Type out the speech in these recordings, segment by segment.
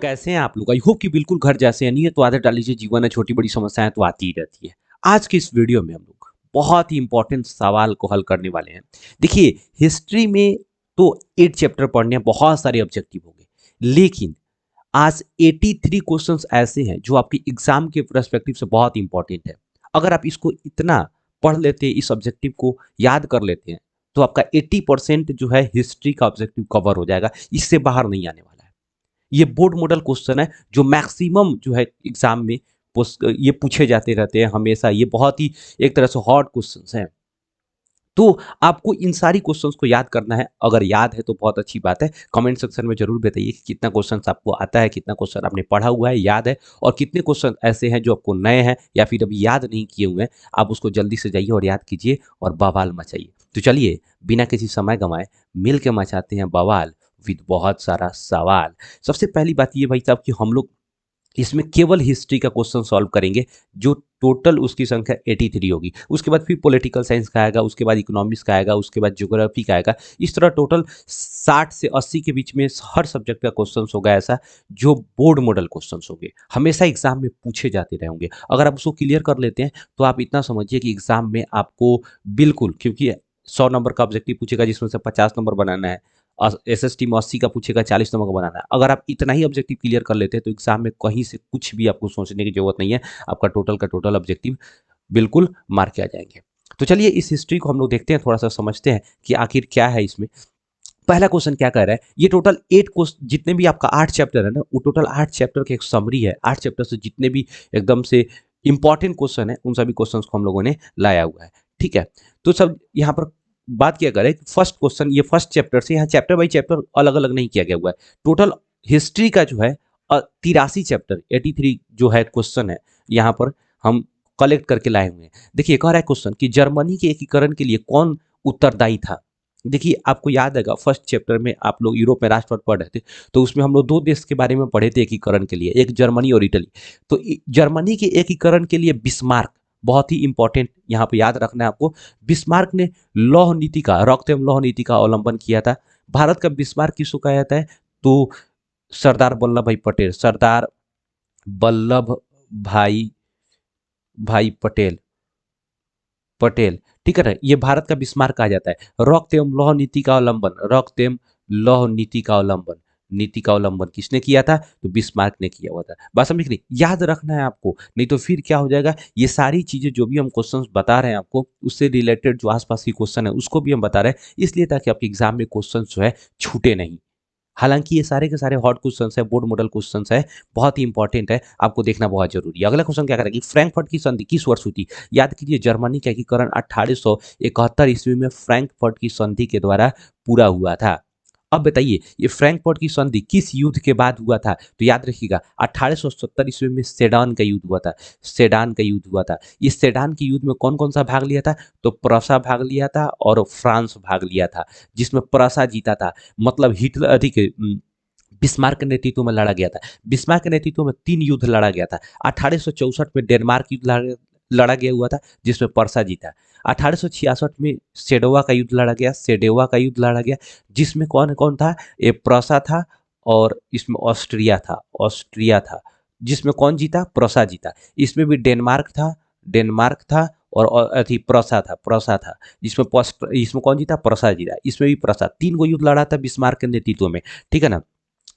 कैसे हैं आप लोग? आई होप कि बिल्कुल घर जैसे हैं। नहीं है तो आदत डाल लीजिए, जीवन में छोटी-बड़ी समस्याएँ तो आती ही रहती है। आज की इस वीडियो में हम लोग बहुत ही इम्पोर्टेंट सवाल को हल करने वाले हैं। देखिए, हिस्ट्री में तो 8 चैप्टर पढ़ने हैं, बहुत सारे ऑब्जेक्टिव होंगे। लेकिन आज 83 क्वेश्चंस ऐसे हैं जो आपके एग्जाम के पर्सपेक्टिव से बहुत इंपॉर्टेंट है। अगर आप इसको इतना पढ़ लेते हैं, इस ऑब्जेक्टिव को याद कर लेते हैं, तो आपका 80% जो है हिस्ट्री का ऑब्जेक्टिव कवर हो जाएगा। इससे बाहर नहीं आने वाला है। ये बोर्ड मॉडल क्वेश्चन है जो मैक्सिमम जो है एग्जाम में ये पूछे जाते रहते हैं हमेशा। ये बहुत ही एक तरह से हॉट क्वेश्चंस हैं। तो आपको इन सारी क्वेश्चंस को याद करना है। अगर याद है तो बहुत अच्छी बात है। कमेंट सेक्शन में जरूर बताइए कि कितना क्वेश्चंस आपको आता है, कितना क्वेश्चन आपने पढ़ा हुआ है, याद है, और कितने क्वेश्चन ऐसे हैं जो आपको नए हैं या फिर अभी याद नहीं किए हुए हैं। आप उसको जल्दी से जाइए और याद कीजिए और बवाल मचाइए। तो चलिए, बिना किसी समय गंवाए मिल के मचाते हैं बवाल विद बहुत सारा सवाल। सबसे पहली बात ये भाई साहब कि हम लोग इसमें केवल हिस्ट्री का क्वेश्चन सॉल्व करेंगे, जो टोटल उसकी संख्या 83 होगी। उसके बाद फिर पॉलिटिकल साइंस का आएगा, उसके बाद इकोनॉमिक्स का आएगा, उसके बाद ज्योग्राफी का आएगा। इस तरह टोटल 60 से 80 के बीच में हर सब्जेक्ट का क्वेश्चन होगा ऐसा, जो बोर्ड मॉडल क्वेश्चन होंगे, हमेशा एग्जाम में पूछे जाते रहेंगे। अगर आप उसको क्लियर कर लेते हैं तो आप इतना समझिए कि एग्जाम में आपको बिल्कुल, क्योंकि 100 नंबर का ऑब्जेक्टिव पूछेगा जिसमें से 50 नंबर बनाना है, एसएसटी में 80 का पूछेगा, 40 नंबर का बनाना है। अगर आप इतना ही ऑब्जेक्टिव क्लियर कर लेते हैं तो एग्जाम में कहीं से कुछ भी आपको सोचने की जरूरत नहीं है। आपका टोटल का टोटल ऑब्जेक्टिव बिल्कुल मार के आ जाएंगे। तो चलिए इस हिस्ट्री को हम लोग देखते हैं, थोड़ा सा समझते हैं कि आखिर क्या है इसमें। पहला क्वेश्चन क्या कह रहा है, ये टोटल 8 क्वेश्चन, जितने भी आपका 8 चैप्टर है ना, वो टोटल 8 चैप्टर की एक समरी है। 8 चैप्टर से जितने भी एकदम से इंपॉर्टेंट क्वेश्चन है, उन सभी क्वेश्चंस को हम लोगों ने लाया हुआ है। ठीक है, तो सब यहाँ पर बात क्या करें, फर्स्ट क्वेश्चन, ये फर्स्ट चैप्टर से, यहाँ चैप्टर बाई चैप्टर अलग अलग नहीं किया गया हुआ है। टोटल हिस्ट्री का जो है 83 चैप्टर, 83 जो है क्वेश्चन है, यहाँ पर हम कलेक्ट करके लाए हुए हैं। देखिए कह रहा है क्वेश्चन कि जर्मनी के एकीकरण के लिए कौन उत्तरदायी था। देखिए आपको याद है फर्स्ट चैप्टर में आप लोग यूरोप में राष्ट्रपति पढ़ रहे थे, तो उसमें हम लोग दो देश के बारे में पढ़े थे एकीकरण के लिए, एक जर्मनी और इटली। तो जर्मनी के एकीकरण के लिए बिस्मार्क बहुत ही इंपॉर्टेंट यहाँ पे याद रखना है आपको। बिस्मार्क ने लौह नीति का, रॉकथेम लौह नीति का अवलंबन किया था। भारत का बिस्मार्क किसको कहा जाता है, तो सरदार वल्लभ भाई पटेल, सरदार वल्लभ भाई भाई पटेल पटेल, ठीक है ना, ये भारत का बिस्मार्क कहा जाता है। रॉकथेम लौह नीति का अवलंबन, रॉकथेम लौह नीति का अवलंबन, नीति का अवलंबन किसने किया था, तो बिस्मार्क ने किया हुआ था। बात समझ नहीं, याद रखना है आपको, नहीं तो फिर क्या हो जाएगा, ये सारी चीजें जो भी हम क्वेश्चंस बता रहे हैं आपको, उससे रिलेटेड जो आसपास की क्वेश्चन है उसको भी हम बता रहे हैं, इसलिए ताकि आपके एग्जाम में क्वेश्चन जो है छूटे नहीं। हालांकि ये सारे के सारे हॉट क्वेश्चंस है, बोर्ड मॉडल क्वेश्चंस है, बहुत ही इंपॉर्टेंट है, आपको देखना बहुत जरूरी है। अगला क्वेश्चन क्या करेगी, फ्रैंकफर्ट की संधि किस वर्ष हुई थी। याद कीजिए जर्मनी का एकीकरण 1871 ईस्वी में फ्रैंकफर्ट की संधि के द्वारा पूरा हुआ था। अब बताइए ये फ्रैंकफर्ट की संधि किस युद्ध के बाद हुआ था, तो याद रखिएगा 1870 ईस्वी में सेडान का युद्ध हुआ था। सेडान का युद्ध हुआ था। इस सेडान के युद्ध में कौन कौन सा भाग लिया था, तो प्रसा भाग लिया था और फ्रांस भाग लिया था, जिसमें प्रसा जीता था। मतलब हिटलर अधिक बिस्मार्क के नेतृत्व में लड़ा गया था। बिस्मार्क के नेतृत्व में 3 युद्ध लड़ा गया था। 1864 में डेनमार्क युद्ध लड़ा गया हुआ था, जिसमें परसा जीता। 1866 में सेडोवा का युद्ध लड़ा गया, सेडेवा का युद्ध लड़ा गया, जिसमें कौन कौन था, ये प्रसा था और इसमें ऑस्ट्रिया था, ऑस्ट्रिया था, जिसमें कौन जीता, प्रसा जीता। इसमें भी डेनमार्क था, डेनमार्क था और अथी प्रसा था, प्रसा था, इसमें कौन जीता, प्रसा जीता। इसमें भी प्रसा, 3 गो युद्ध लड़ा था बिस्मार्क के नेतृत्व में, ठीक है ना।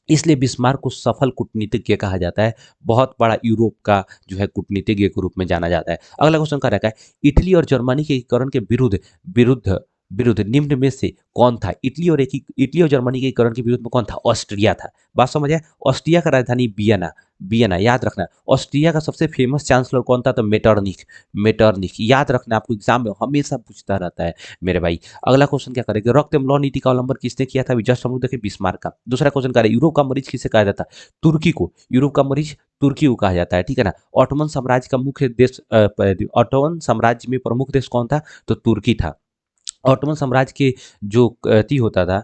इसलिए बिस्मार्क को सफल कूटनीतिज्ञ कहा जाता है। बहुत बड़ा यूरोप का जो है कूटनीतिज्ञ के रूप में जाना जाता है। अगला क्वेश्चन क्या रखा है, इटली और जर्मनी के एकीकरण के विरुद्ध विरुद्ध विरुद्ध निम्न में से कौन था। इटली और जर्मनी के एकीकरण के विरुद्ध में कौन था, ऑस्ट्रिया था। बात समझ आए। ऑस्ट्रिया का राजधानी वियना, वियना याद रखना। ऑस्ट्रिया का सबसे फेमस चांसलर कौन था, तो मेटरनिख, मेटरनिख याद रखना, आपको एग्जाम में हमेशा पूछता रहता है मेरे भाई। अगला क्वेश्चन क्या करेंगे, रॉकथेम लॉ नीति का अवलंबन किसने किया था, जस्ट हम लोग देखें बिस्मार्क का। दूसरा क्वेश्चन क्या है, यूरोप का मरीज किसे कहा जाता है, तुर्की को। यूरोप का मरीज तुर्की को कहा जाता है, ठीक है ना। ऑटोमन साम्राज्य का मुख्य देश, ऑटोमन साम्राज्य में प्रमुख देश कौन था, तो तुर्की था। ऑटोमन साम्राज्य के जो अति होता था,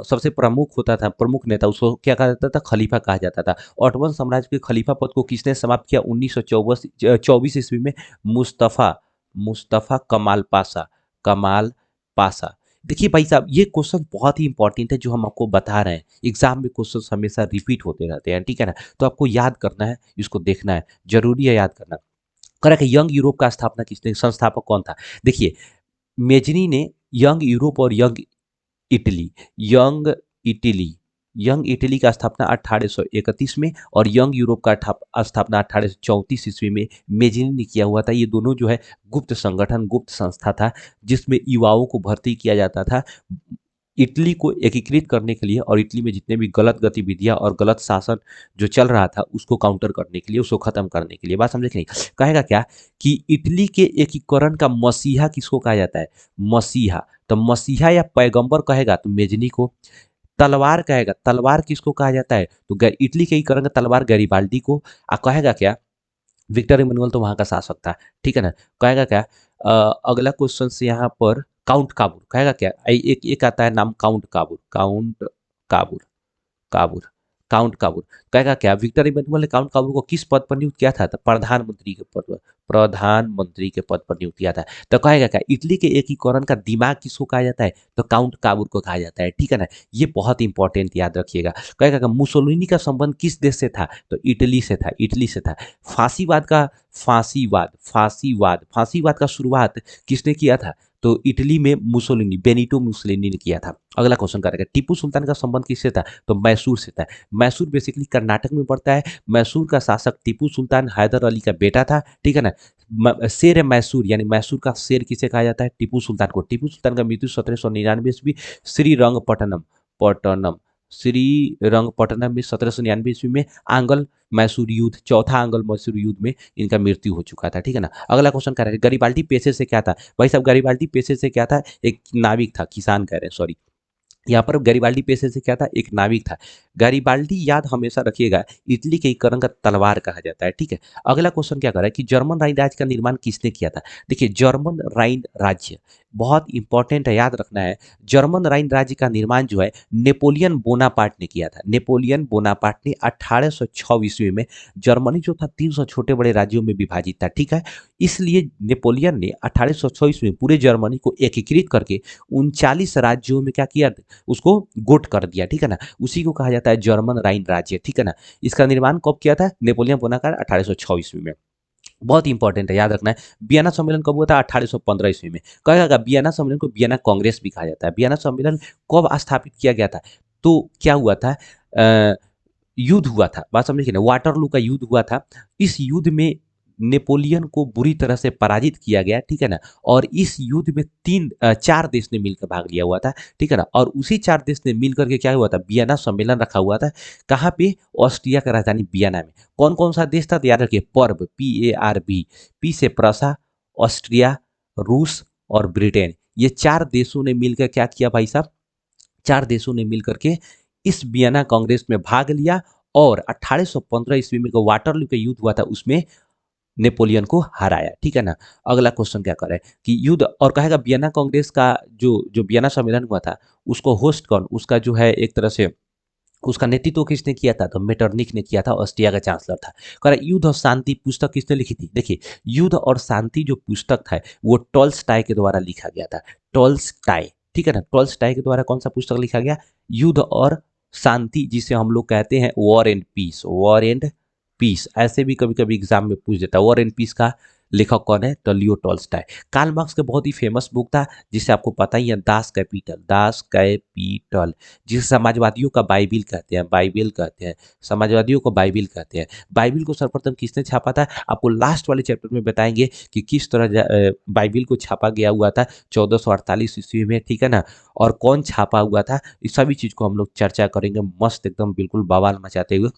सबसे प्रमुख होता था, प्रमुख नेता, उसको क्या कहा जाता था, खलीफा कहा जाता था। ऑटोमन साम्राज्य के खलीफा पद को किसने समाप्त किया, 1924 ईस्वी में मुस्तफ़ा, मुस्तफ़ा कमाल पाशा, कमाल पाशा। देखिए भाई साहब, ये क्वेश्चन बहुत ही इंपॉर्टेंट है जो हम आपको बता रहे हैं। एग्जाम में क्वेश्चन हमेशा रिपीट होते रहते हैं, ठीक है ना। तो आपको याद करना है, इसको देखना है, जरूरी है याद करना। करेक्ट है। यंग यूरोप का स्थापना किसने, संस्थापक कौन था? देखिए, मेजनी ने यंग यूरोप और young Italy young Italy young Italy का स्थापना 1831 में और यंग यूरोप का स्थापना 1834 ईस्वी में मेजिनी ने किया हुआ था। ये दोनों जो है गुप्त संगठन, गुप्त संस्था था, जिसमें युवाओं को भर्ती किया जाता था इटली को एकीकृत करने के लिए, और इटली में जितने भी गलत गतिविधियां और गलत शासन जो चल रहा था उसको काउंटर करने के लिए, उसको खत्म करने के लिए। बात समझे कि नहीं? कहेगा क्या कि इटली के एकीकरण का मसीहा किसको कहा जाता है? मसीहा। तो मसीहा या पैगंबर कहेगा तो मेजनी को। तलवार कहेगा, तलवार किसको कहा जाता है? तो इटली के एकीकरण का तलवार गैरिबाल्डी को। कहेगा क्या? विक्टर इमैनुअल तो वहां का शासक था, ठीक है ना। कहेगा क्या? अगला क्वेश्चन से यहाँ पर काउंट काबूर कहेगा क्या? एक आता है नाम काउंट काबूर, काउंट काबूर, काबूर, काउंट काबूर। कहेगा क्या? विक्टर इमैनुअल ने काउंट काबूर को किस पद पर नियुक्त किया था? तो प्रधानमंत्री के पद पर, प्रधानमंत्री के पद पर नियुक्त किया था। तो कहेगा क्या? इटली के एकीकरण का दिमाग किसको कहा जाता है? तो काउंट काबूर को कहा जाता है, ठीक है ना। ये बहुत इंपॉर्टेंट, याद रखिएगा। कहेगा क्या? मुसोलिनी का संबंध किस देश से था? तो इटली से था, इटली से था। फांसीवाद का फांसीवाद का शुरुआत किसने किया था? तो इटली में मुसोलिनी, बेनिटो मुसोलिनी ने किया था। अगला क्वेश्चन करेगा, टीपू सुल्तान का संबंध किससे था? तो मैसूर से था। मैसूर बेसिकली कर्नाटक में पड़ता है। मैसूर का शासक टीपू सुल्तान हैदर अली का बेटा था, ठीक है ना। शेर मैसूर यानी मैसूर का शेर किसे कहा जाता है? टीपू सुल्तान को। टीपू सुल्तान का मृत्यु 1799 ईस्वी श्रीरंगपट्टनम पट्टनम श्रीरंगपट्टनम में 1799 ईस्वी में आंगल मैसूर युद्ध, चौथा आंगल मैसूर युद्ध में इनका मृत्यु हो चुका था, ठीक है ना। अगला क्वेश्चन कह रहे हैं, गरीबाल्डी पेशे से क्या था? भाई साहब, गरीबाल्डी पेशे से क्या था? एक नाविक था, किसान कह रहे हैं, सॉरी। यहाँ पर गरीबाल्डी पेशे से क्या था? एक नाविक था। गरीबाल्डी याद हमेशा रखिएगा, इटली के एकीकरण का तलवार कहा जाता है, ठीक है। अगला क्वेश्चन क्या कर रहा है कि जर्मन राइन राज्य का निर्माण किसने किया था? देखिए, जर्मन राइन राज्य बहुत इंपॉर्टेंट है, याद रखना है। जर्मन राइन राज्य का निर्माण जो है नेपोलियन बोनापार्ट ने किया था। नेपोलियन बोनापार्ट ने 1806 ईस्वी में, जर्मनी जो था 300 छोटे बड़े राज्यों में विभाजित था, ठीक है। इसलिए नेपोलियन ने 1806 ईस्वी में पूरे जर्मनी को एकीकृत करके 39 राज्यों में क्या किया? उसको गोट कर दिया, ठीक है ना। उसी को कहा जाता है जर्मन राइन राज्य, ठीक है ना। इसका निर्माण कब किया था? नेपोलियन बोनापार्ट 1806 ईस्वी में। बहुत इंपॉर्टेंट है, याद रखना है। वियना सम्मेलन कब हुआ था? 1815 ईस्वी में। कहेगा वियना सम्मेलन को वियना कांग्रेस भी कहा जाता है। वियना सम्मेलन कब स्थापित किया गया था? तो क्या हुआ था? युद्ध हुआ था, बात समझिए ना, वाटरलू का युद्ध हुआ था। इस युद्ध में नेपोलियन को बुरी तरह से पराजित किया गया, ठीक है ना। और इस युद्ध में चार देश ने मिलकर भाग लिया हुआ था, ठीक है ना। और उसी चार देश ने मिलकर के क्या हुआ था? वियना सम्मेलन रखा हुआ था। कहाँ पे? ऑस्ट्रिया का राजधानी वियना में। कौन कौन सा देश था? तो याद रखिए, पर्ब, PARB, पी से प्रसा, ऑस्ट्रिया, रूस और ब्रिटेन। ये चार देशों ने मिलकर क्या किया भाई साहब? चार देशों ने मिलकर के इस वियना कांग्रेस में भाग लिया, और 1815 ईस्वी में जो वाटरलू का युद्ध हुआ था उसमें नेपोलियन को हराया, ठीक है ना। अगला क्वेश्चन क्या कर रहा है कि युद्ध, और कहेगा वियना कांग्रेस का जो जो वियना सम्मेलन हुआ था उसको होस्ट कौन, उसका जो है एक तरह से उसका नेतृत्व किसने किया था? तो मेटरनिक ने किया था, ऑस्ट्रिया का चांसलर था। कह रहा युद्ध और शांति पुस्तक किसने लिखी थी? देखिए, युद्ध और शांति जो पुस्तक था वो टॉल्स्टॉय के द्वारा लिखा गया था। टॉल्स्टॉय, ठीक है ना। टॉल्स्टॉय के द्वारा कौन सा पुस्तक लिखा गया? युद्ध और शांति, जिसे हम लोग कहते हैं war and peace. War and peace ऐसे भी कभी कभी एग्जाम में पूछ देता है। वॉर एंड पीस का लेखक कौन है? तो लियो टॉल्स्टॉय। कार्ल मार्क्स का बहुत ही फेमस बुक था जिसे आपको पता ही है, दास कैपिटल, दास कैपिटल, जिसे समाजवादियों का बाइबिल कहते हैं, बाइबिल कहते हैं, समाजवादियों को बाइबिल कहते हैं। बाइबिल को सर्वप्रथम किसने छापा था? आपको लास्ट वाले चैप्टर में बताएंगे कि किस तरह बाइबिल को छापा गया हुआ था 1448 ईस्वी में, ठीक है ना। और कौन छापा हुआ था, इस सभी चीज को हम लोग चर्चा करेंगे, मस्त एकदम बिल्कुल बवाल मचाते हुए।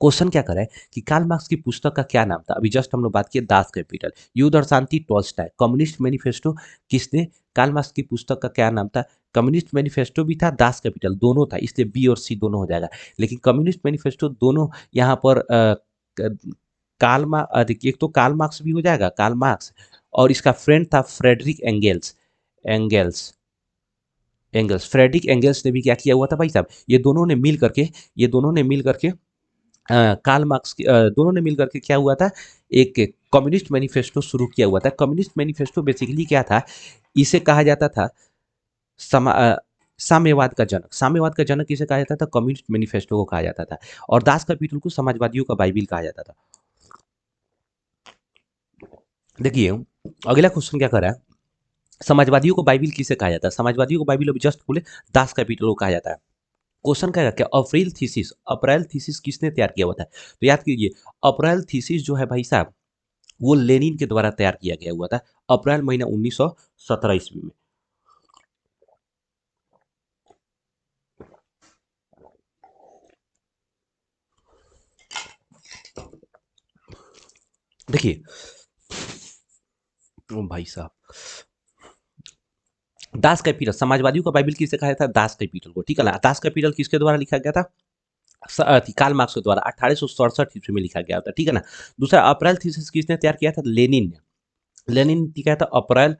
क्वेश्चन क्या करें कि कार्ल मार्क्स की पुस्तक का क्या नाम था? अभी जस्ट हम लोग बात किए दास कैपिटल, युद्ध और शांति टॉल्स्टॉय, कम्युनिस्ट मैनिफेस्टो किसने? कार्ल मार्क्स की पुस्तक का क्या नाम था? कम्युनिस्ट मैनिफेस्टो भी था, दास कैपिटल दोनों था, इसलिए बी और सी दोनों हो जाएगा। लेकिन कम्युनिस्ट मैनिफेस्टो दोनों यहाँ पर कार्ल मार्क्स, एक तो कार्ल मार्क्स भी हो जाएगा, कार्ल मार्क्स, और इसका फ्रेंड था Frederick Engels. Engels Engels Frederick Engels ने भी क्या किया हुआ था भाई साहब? ये दोनों ने मिल करके कार्ल मार्क्स दोनों ने मिलकर के क्या हुआ था? एक कम्युनिस्ट मैनिफेस्टो शुरू किया हुआ था। कम्युनिस्ट मैनिफेस्टो बेसिकली क्या था? इसे कहा जाता था साम्यवाद का जनक किसे कहा जाता था? कम्युनिस्ट मैनिफेस्टो को कहा जाता था। और दास कैपिटल को समाजवादियों का बाइबिल कहा जाता था। देखिए, अगला क्वेश्चन क्या कर रहा है? समाजवादियों को बाइबिल किसे कहा जाता है? समाजवादियों को बाइबिल अभी जस्ट बोले, दास कैपिटल को कहा जाता है। क्वेश्चन क्या है क्या अप्रैल थीसिस किसने तैयार किया हुआ था? तो याद कीजिए, अप्रैल थीसिस जो है भाई साहब, वो लेनिन के द्वारा तैयार किया गया हुआ था अप्रैल महीना 1917 ईस्वी में। देखिए, ओ भाई साहब, दास कैपिटल, समाजवादियों का बाइबिल किसे कहा जाता है? दास कैपिटल को, ठीक है ना। दास कैपिटल किसके द्वारा लिखा गया था? कार्ल मार्क्स के द्वारा 1867 ईस्वी में लिखा गया था, ठीक है ना। दूसरा, अप्रैल थीसिस किसने तैयार किया था? लेनिन ने। लेनिन ने किया था अप्रैल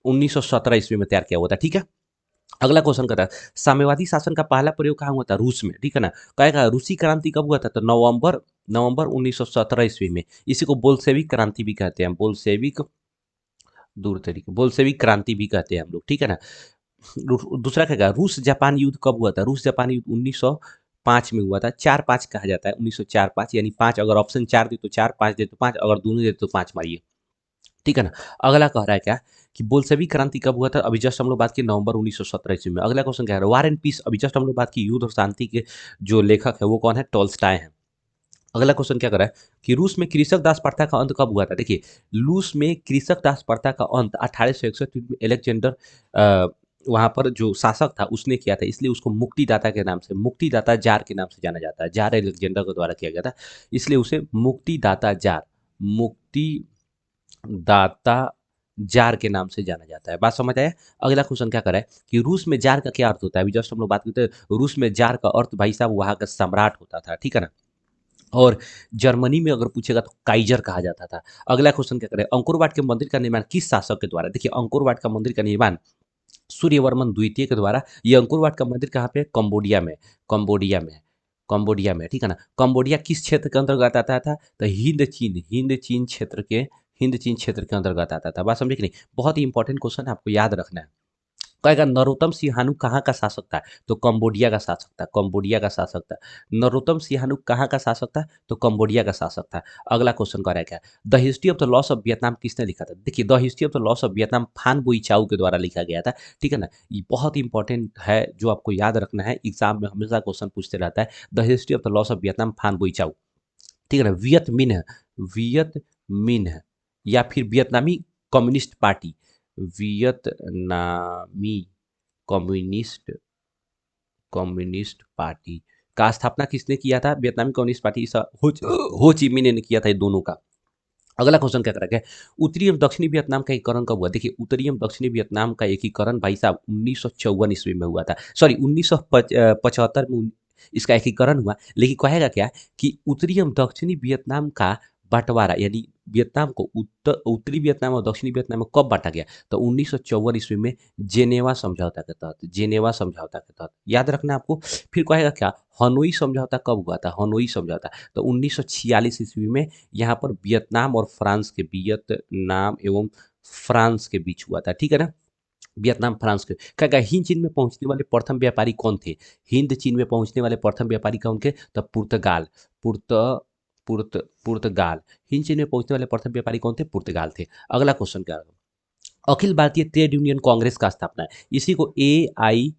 1917 ईस्वी में तैयार किया हुआ था, ठीक है। अगला क्वेश्चन कहता है, साम्यवादी शासन का पहला प्रयोग कहाँ हुआ था? रूस में, ठीक है ना। कहेगा रूसी क्रांति कब हुआ था? तो नवंबर नवंबर 1917 ईस्वी में। इसी को बोल्शेविक क्रांति भी कहते हैं, दूर तरीके बोल्शेविक क्रांति भी कहते हैं हम लोग, ठीक है ना। दूसरा क्या कहा? रूस जापान युद्ध कब हुआ था? रूस जापान युद्ध 1905 में हुआ था। 4-5 कहा जाता है, 1904-5, यानी 5, अगर ऑप्शन 4 दे तो 4, 5 दे तो 5, अगर दोनों दे तो 5 मारिए, ठीक है ना। अगला कह रहा है क्या कि बोल्शेविक क्रांति कब हुआ था? अभी जस्ट हम लोग बात की नवंबर 1917 ईस्वी में। अगला क्वेश्चन क्या है? वार एंड पीस, अभी जस्ट हम लोग बात की युद्ध और शांति के जो लेखक है वो कौन है? टॉल्स्टॉय है। अगला क्वेश्चन क्या कर रहा है कि रूस में कृषक दास प्रथा का अंत कब हुआ था? देखिए, रूस में कृषक दास प्रथा का अंत 1861 में अलेक्जेंडर वहां पर जो शासक था उसने किया था, इसलिए उसको मुक्तिदाता के नाम से, मुक्तिदाता जार के नाम से जाना जाता है। जार अलेक्जेंडर के द्वारा किया गया था, इसलिए उसे मुक्तिदाता जार, मुक्तिदाता जार के नाम से जाना जाता है। बात समझ आया? अगला क्वेश्चन क्या कर रहा है कि रूस में जार का क्या अर्थ होता है? अभी जस्ट हम लोग बात करते हैं, रूस में जार का अर्थ भाई साहब वहां का सम्राट होता था, ठीक है ना। और जर्मनी में अगर पूछेगा तो काइजर कहा जाता था। अगला क्वेश्चन क्या करें? अंकुरवाट के मंदिर का निर्माण किस शासक के द्वारा? देखिए, अंकुरवाट का मंदिर का निर्माण सूर्यवर्मन द्वितीय के द्वारा। ये अंकुरवाट का मंदिर कहाँ पे है? कंबोडिया में। कंबोडिया में कंबोडिया में, ठीक है ना। कंबोडिया किस क्षेत्र के अंतर्गत आता था? तो हिंद चीन क्षेत्र के अंतर्गत आता था। बात समझे कि नहीं? बहुत ही इंपॉर्टेंट क्वेश्चन है, आपको याद रखना है। कहेगा नरोत्तम सिंहानु कहाँ का शासक था? तो कंबोडिया का शासक था, कंबोडिया का शासक था। नरोत्तम सिंहानु कहाँ का शासक था? तो कंबोडिया का शासक था। अगला क्वेश्चन क्या है? The history of the loss of Vietnam किसने लिखा था? देखिए, the history of the loss of Vietnam फान बुई चाउ के द्वारा लिखा गया था, ठीक है ना। ये बहुत इंपॉर्टेंट है, जो आपको याद रखना है, एग्जाम में हमेशा क्वेश्चन पूछते रहता है। The history of the loss of Vietnam फान बुई चाउ, ठीक है ना। वियत मिन है, या फिर Vietnamese communist party, Vietnamese communist communist party का स्थापना किसने किया था? वियतनामी कम्युनिस्ट पार्टी हो ची मिन्ह ने किया था, ये दोनों का। अगला क्वेश्चन क्या करेंगे? उत्तरी एवं दक्षिणी वियतनाम का एकीकरण कब हुआ? देखिए, उत्तरी एवं दक्षिणी वियतनाम का एकीकरण भाई साहब 1954 ईस्वी में हुआ था, सॉरी 1975 में इसका एकीकरण हुआ। लेकिन कहेगा क्या कि उत्तरी एवं दक्षिणी वियतनाम का बंटवारा, यानी वियतनाम को उत्तरी वियतनाम और दक्षिणी वियतनाम में कब बांटा गया? तो 1954 ईस्वी में, जेनेवा समझौता के तहत, जेनेवा समझौता के तहत, याद रखना आपको। फिर कहेगा क्या? हनोई समझौता कब हुआ था? हनोई समझौता तो 1946 ईस्वी में, यहाँ पर वियतनाम एवं फ्रांस के बीच हुआ था, ठीक है ना। वियतनाम फ्रांस के क्या हिंद चीन में पहुंचने वाले प्रथम व्यापारी कौन थे? हिंद चीन में पहुंचने वाले प्रथम व्यापारी कौन थे? तो पुर्तगाल, पुर्त पुर्त पुर्तगाल। हिंद चीन में पहुंचने वाले प्रथम व्यापारी कौन थे? पुर्तगाल थे। अगला क्वेश्चन क्या? अखिल भारतीय ट्रेड यूनियन कांग्रेस का स्थापना है, इसी को AITUC,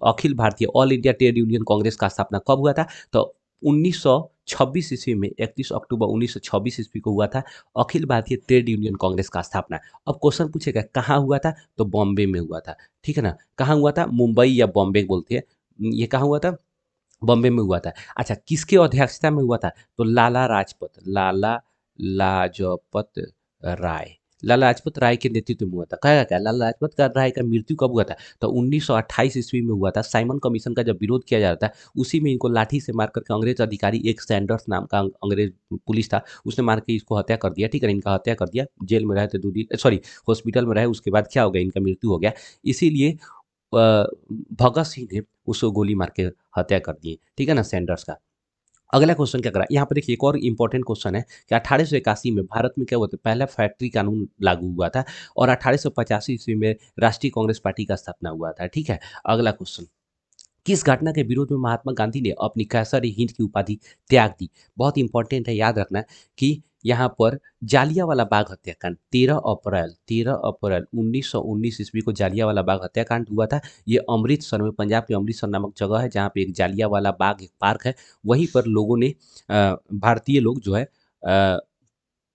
Akhil Bharatiya all India trade union Congress का स्थापना कब हुआ था? तो 1926 ईस्वी में, 31 अक्टूबर 1926 ईस्वी को हुआ था अखिल भारतीय ट्रेड यूनियन कांग्रेस का स्थापना। अब क्वेश्चन पूछेगा कहाँ हुआ था? तो बॉम्बे में हुआ था, ठीक है ना। कहाँ हुआ था? मुंबई या बॉम्बे बोलते हैं, ये कहाँ हुआ था? बॉम्बे में हुआ था। अच्छा, किसके अध्यक्षता में हुआ था? तो लाला लाजपत राय, लाला लाजपत राय के नेतृत्व में हुआ था। कहा क्या? लाला लाजपत का राय का मृत्यु कब हुआ था? तो 1928 ईस्वी में हुआ था। साइमन कमीशन का जब विरोध किया जा रहा था, उसी में इनको लाठी से मार करके अंग्रेज अधिकारी, एक सैंडर्स नाम का अंग्रेज पुलिस था, उसने मार के इसको हत्या कर दिया, ठीक है। इनका हत्या कर दिया, जेल में रहे थे 2 दिन, सॉरी हॉस्पिटल में रहे, उसके बाद क्या हो गया? इनका मृत्यु हो गया। इसीलिए भगत सिंह ने उसको गोली मार के हत्या कर दी, ठीक है ना, सैंडर्स का। अगला क्वेश्चन क्या करा यहाँ पर देखिए, एक और इंपॉर्टेंट क्वेश्चन है कि 1881 में भारत में क्या हुआ था, पहला फैक्ट्री कानून लागू हुआ था और 1885 ईस्वी में राष्ट्रीय कांग्रेस पार्टी का स्थापना हुआ था। ठीक है, अगला क्वेश्चन, किस घटना के विरोध में महात्मा गांधी ने अपनी कैसर हिंद की उपाधि त्याग दी? बहुत इंपॉर्टेंट है, याद रखना कि यहाँ पर जालियांवाला बाग हत्याकांड 13 अप्रैल 1919 ईस्वी को जालियांवाला बाग हत्याकांड हुआ था। ये अमृतसर में, पंजाब के अमृतसर नामक जगह है जहाँ पे एक जालियांवाला बाग एक पार्क है, वहीं पर लोगों ने भारतीय लोग जो है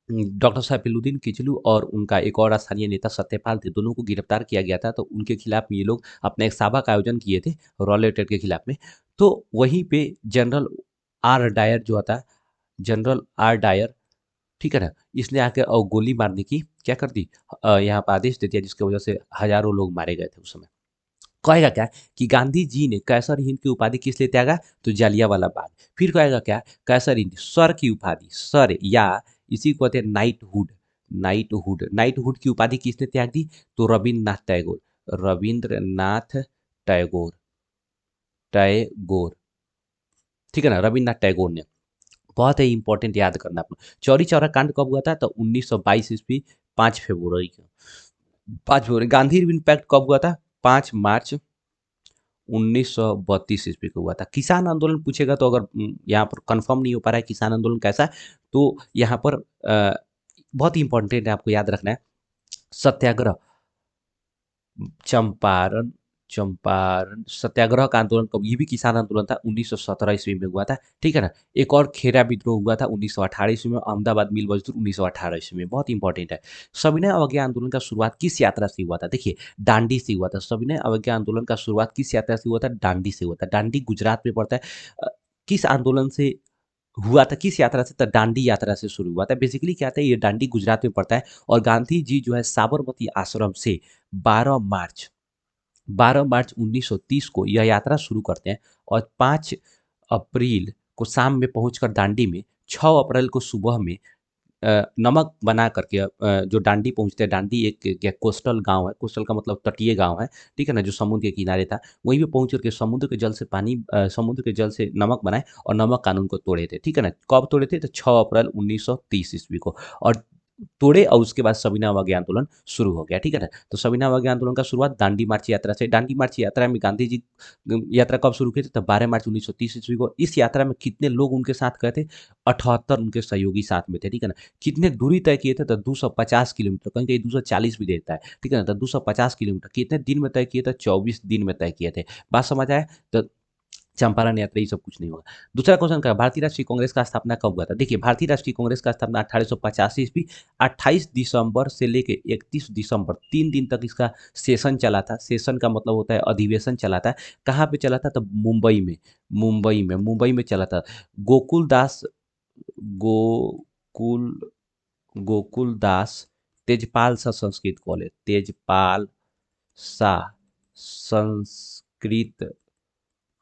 डॉक्टर साहिबुद्दीन किचलू और उनका एक और स्थानीय नेता सत्यपाल थे, दोनों को गिरफ्तार किया गया था। तो उनके खिलाफ ये लोग अपना एक सभा का आयोजन किए थे रॉलेटेड के खिलाफ में। तो वहीं पे जनरल आर डायर जो था, जनरल आर डायर, ठीक है ना, इसने आकर और गोली मारने की क्या कर दी, यहाँ पर आदेश दे दिया, जिसकी वजह से हजारों लोग मारे गए थे उस समय। कहेगा क्या कि गांधी जी ने कैसर हिंद की उपाधि किस लिए त्यागा, तो जालियांवाला बाग। फिर कहेगा क्या, कैसर हिंद सर की उपाधि, सर या इसी को कहते हैं नाइटहुड, नाइटहुड की उपाधि किसने त्याग दी, तो रविन्द्रनाथ टैगोर, रविंद्रनाथ टैगोर, टैगोर, ठीक है ना, रविन्द्रनाथ टैगोर ने। बहुत ही इंपॉर्टेंट, याद करना अपना। चौरी चौरा कांड कब हुआ था, तो 1922 ईस्वी 5 फरवरी को, 5 फरवरी। गांधी इम्पैक्ट कब हुआ था, 5 मार्च 1932 ईस्वी को हुआ था। किसान आंदोलन पूछेगा तो अगर यहाँ पर कंफर्म नहीं हो पा रहा है किसान आंदोलन कैसा, तो यहाँ पर बहुत ही इंपॉर्टेंट है, आपको याद रखना है, सत्याग्रह, चंपारण, चंपारण सत्याग्रह का आंदोलन कब, ये भी किसान आंदोलन था, 1917 ईस्वी में हुआ था। ठीक है ना, एक और खेरा विद्रोह हुआ था 1918 ईस्वी में, अहमदाबाद मिल मजदूर 1918 ईस्वी में, बहुत इंपॉर्टेंट है। सविनय अवज्ञा आंदोलन का शुरुआत किस यात्रा से हुआ था, देखिए दांडी से हुआ था। सविनय अवज्ञा आंदोलन का शुरुआत किस यात्रा से हुआ था, दांडी से हुआ था। दांडी गुजरात में पड़ता है। किस आंदोलन से हुआ था, किस यात्रा से, तो दांडी यात्रा से शुरू हुआ था। बेसिकली क्या था, ये दांडी गुजरात में पड़ता है और गांधी जी जो है साबरमती आश्रम से 12 मार्च 12 मार्च 1930 को यह यात्रा शुरू करते हैं और 5 अप्रैल को शाम में पहुंचकर दांडी में, 6 अप्रैल को सुबह में नमक बना करके जो दांडी पहुंचते हैं। दांडी एक कोस्टल गांव है, कोस्टल का मतलब तटीय गांव है, ठीक है ना, जो समुद्र के किनारे था। वहीं पे पहुंच करके समुद्र के जल से समुद्र के जल से नमक बनाए और नमक कानून को तोड़े थे। ठीक है ना, कब तोड़े थे, तो 6 अप्रैल 1930 ईस्वी को, और तोड़े और उसके बाद सविनय अवज्ञा आंदोलन शुरू हो गया। ठीक है ना, तो सविनय अवज्ञा आंदोलन का शुरुआत दांडी मार्च यात्रा से। दांडी मार्च यात्रा में गांधी जी यात्रा कब शुरू किए थे, तो 12 मार्च 1930 ईस्वी को। इस यात्रा में कितने लोग उनके साथ गए थे, 78 उनके सहयोगी साथ में थे। ठीक है ना, कितने दूरी तय किए थे, तो 250 किलोमीटर, कहीं कहीं 240 भी देता है। ठीक है ना, तो 250 किलोमीटर कितने दिन में तय किए थे, 24 दिन में तय किए थे। बात समझ आया, तो चंपारण यात्रा ये सब कुछ नहीं होगा। दूसरा क्वेश्चन का, भारतीय राष्ट्रीय कांग्रेस का स्थापना कब हुआ था, देखिए भारतीय राष्ट्रीय कांग्रेस का स्थापना 1885 ईस्वी 28 दिसंबर से लेके 31 दिसंबर, 3 दिन तक इसका सेशन चला था। सेशन का मतलब होता है अधिवेशन चला था। कहाँ पे चला था, तो मुंबई में, मुंबई में चला था। गोकुल दास, गोकुल गोकुल दास तेजपाल शाह संस्कृत कॉलेज, तेजपाल शाह संस्कृत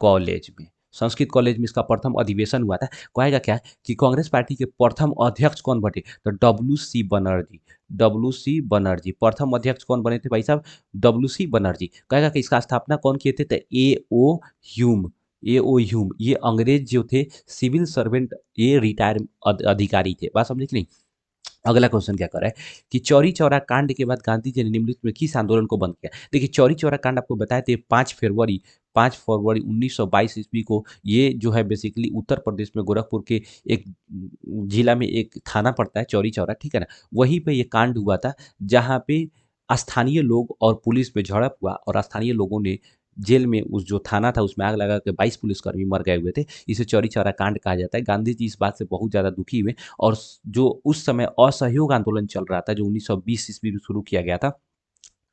कॉलेज में, संस्कृत कॉलेज में इसका प्रथम अधिवेशन हुआ था। कहेगा क्या कि कांग्रेस पार्टी के प्रथम अध्यक्ष कौन बने, तो W C Banerjee, W C Banerjee प्रथम अध्यक्ष कौन बने थे भाई साहब, डब्ल्यू सी बनर्जी। कहेगा कि इसका स्थापना कौन किए थे, तो ह्यूम, ह्यूम, ये अंग्रेज जो थे सिविल सर्वेंट, ये रिटायर अधिकारी थे। बात समझे कि नहीं। अगला क्वेश्चन क्या कर रहा है कि चौरी चौरा कांड के बाद गांधी जी ने निम्नलिखित में किस आंदोलन को बंद किया। देखिए चौरी चौरा कांड आपको बताए थे 5 फरवरी 1922 ईस्वी को। ये जो है बेसिकली उत्तर प्रदेश में गोरखपुर के एक जिला में एक थाना पड़ता है चौरी चौरा, ठीक है ना, वहीं पे ये कांड हुआ था, जहाँ पे स्थानीय लोग और पुलिस में झड़प हुआ और स्थानीय लोगों ने जेल में, उस जो थाना था उसमें आग लगा के 22 पुलिसकर्मी मर गए हुए थे। इसे चौरी चौरा कांड कहा जाता है। गांधी जी इस बात से बहुत ज़्यादा दुखी हुए और जो उस समय असहयोग आंदोलन चल रहा था, जो 1920 ईस्वी में शुरू किया गया था,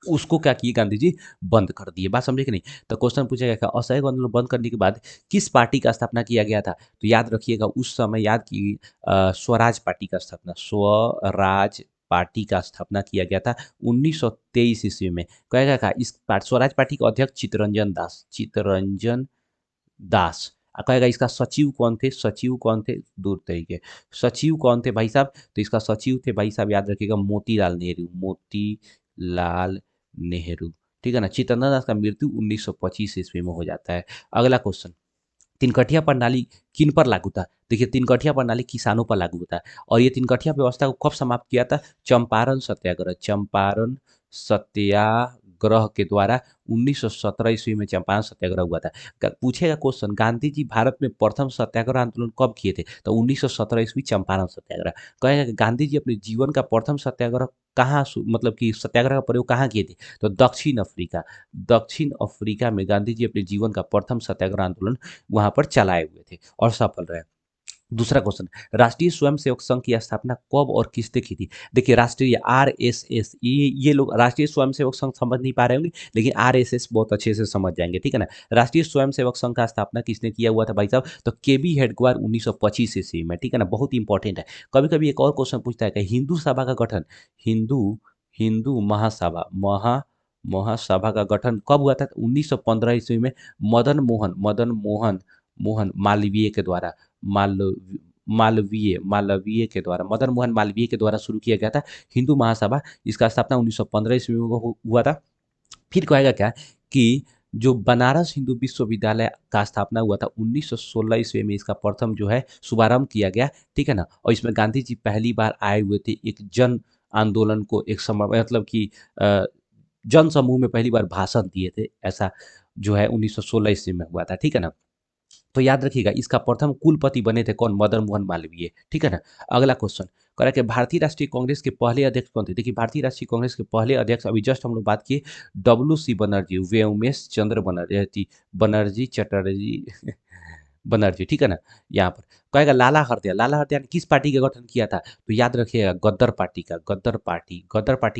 उसको क्या किए गांधी जी, बंद कर दिए। बात समझे कि नहीं। तो क्वेश्चन पूछा गया था असहयोग आंदोलन बंद करने के बाद किस पार्टी का स्थापना किया गया था, तो याद रखिएगा उस समय याद की स्वराज पार्टी का स्थापना, स्वराज पार्टी का स्थापना किया गया था 1923 ईस्वी में। कहेगा का इस स्वराज पार्टी के अध्यक्ष चित्तरंजन दास, चित्तरंजन दास। कहेगा इसका सचिव कौन थे, सचिव कौन थे, दूर तरीके, सचिव कौन थे भाई साहब, तो इसका सचिव थे भाई साहब, याद रखिएगा मोतीलाल नेहरू, मोतीलाल नेहरू। ठीक है ना, चित्तरंजन दास का मृत्यु 1925 ईस्वी में हो जाता है। अगला क्वेश्चन, तिनकठिया प्रणाली किन पर लागू था? देखिए, तिनकठिया प्रणाली किसानों पर लागू होता है और ये तिनकठिया व्यवस्था को कब समाप्त किया था? चंपारण सत्याग्रह, चंपारण सत्याग्रह के द्वारा 1917 ईस्वी में चंपारण सत्याग्रह हुआ था। पूछेगा क्वेश्चन, गांधी जी भारत में प्रथम सत्याग्रह आंदोलन कब किए थे? तो 1917 ईस्वी चंपारण सत्याग्रह। कहेगा कि गांधी जी अपने जीवन का प्रथम सत्याग्रह कहाँ मतलब कि सत्याग्रह का प्रयोग कहाँ किए थे? तो दक्षिण अफ्रीका। दक्षिण अफ्रीका में गांधी जी अपने जीवन का प्रथम सत्याग्रह आंदोलन वहां पर चलाए हुए थे और सफल रहे। दूसरा क्वेश्चन, राष्ट्रीय स्वयंसेवक संघ की स्थापना कब और किसने की थी? देखिए, राष्ट्रीय आरएसएस, ये लोग राष्ट्रीय स्वयंसेवक संघ समझ नहीं पा रहे होंगे, लेकिन आरएसएस बहुत अच्छे से समझ जाएंगे, ठीक है ना। राष्ट्रीय स्वयंसेवक संघ का स्थापना किसने किया हुआ था भाई साहब? तो केबी हेडगेवार 1925 ईस्वी में, ठीक है ना, बहुत इंपॉर्टेंट है। कभी कभी एक और क्वेश्चन पूछता है कि हिंदू सभा का गठन, हिंदू हिंदू महासभा महासभा का गठन कब हुआ था? 1915 ईस्वी में मदन मोहन मालवीय के द्वारा, माल मालवीय के द्वारा, मदन मोहन मालवीय के द्वारा शुरू किया गया था हिंदू महासभा। इसका स्थापना 1915 ईस्वी में हुआ था। फिर कहेगा क्या कि जो बनारस हिंदू विश्वविद्यालय का स्थापना हुआ था 1916 ईस्वी में, इसका प्रथम जो है शुभारंभ किया गया, ठीक है ना। और इसमें गांधी जी पहली बार आए हुए थे, एक जन आंदोलन को एक समय मतलब कि जन समूह में पहली बार भाषण दिए थे, ऐसा जो है 1916 ईस्वी में हुआ था, ठीक है ना। तो याद रखिएगा, इसका प्रथम कुलपति बने थे कौन? मदन मोहन मालवीय, ठीक है ना। अगला क्वेश्चन कह रहा है कि भारतीय राष्ट्रीय कांग्रेस के पहले अध्यक्ष कौन थे? देखिए, भारतीय राष्ट्रीय कांग्रेस के पहले अध्यक्ष अभी जस्ट हम लोग बात किए, WC बनर्जी, व्योमेश चंद्र बनर्जी चटर्जी बनर्जी, ठीक है ना। यहाँ पर कहेगा लाला हरदयाल ने किस पार्टी का गठन किया था? तो याद रखिएगा, गद्दर पार्टी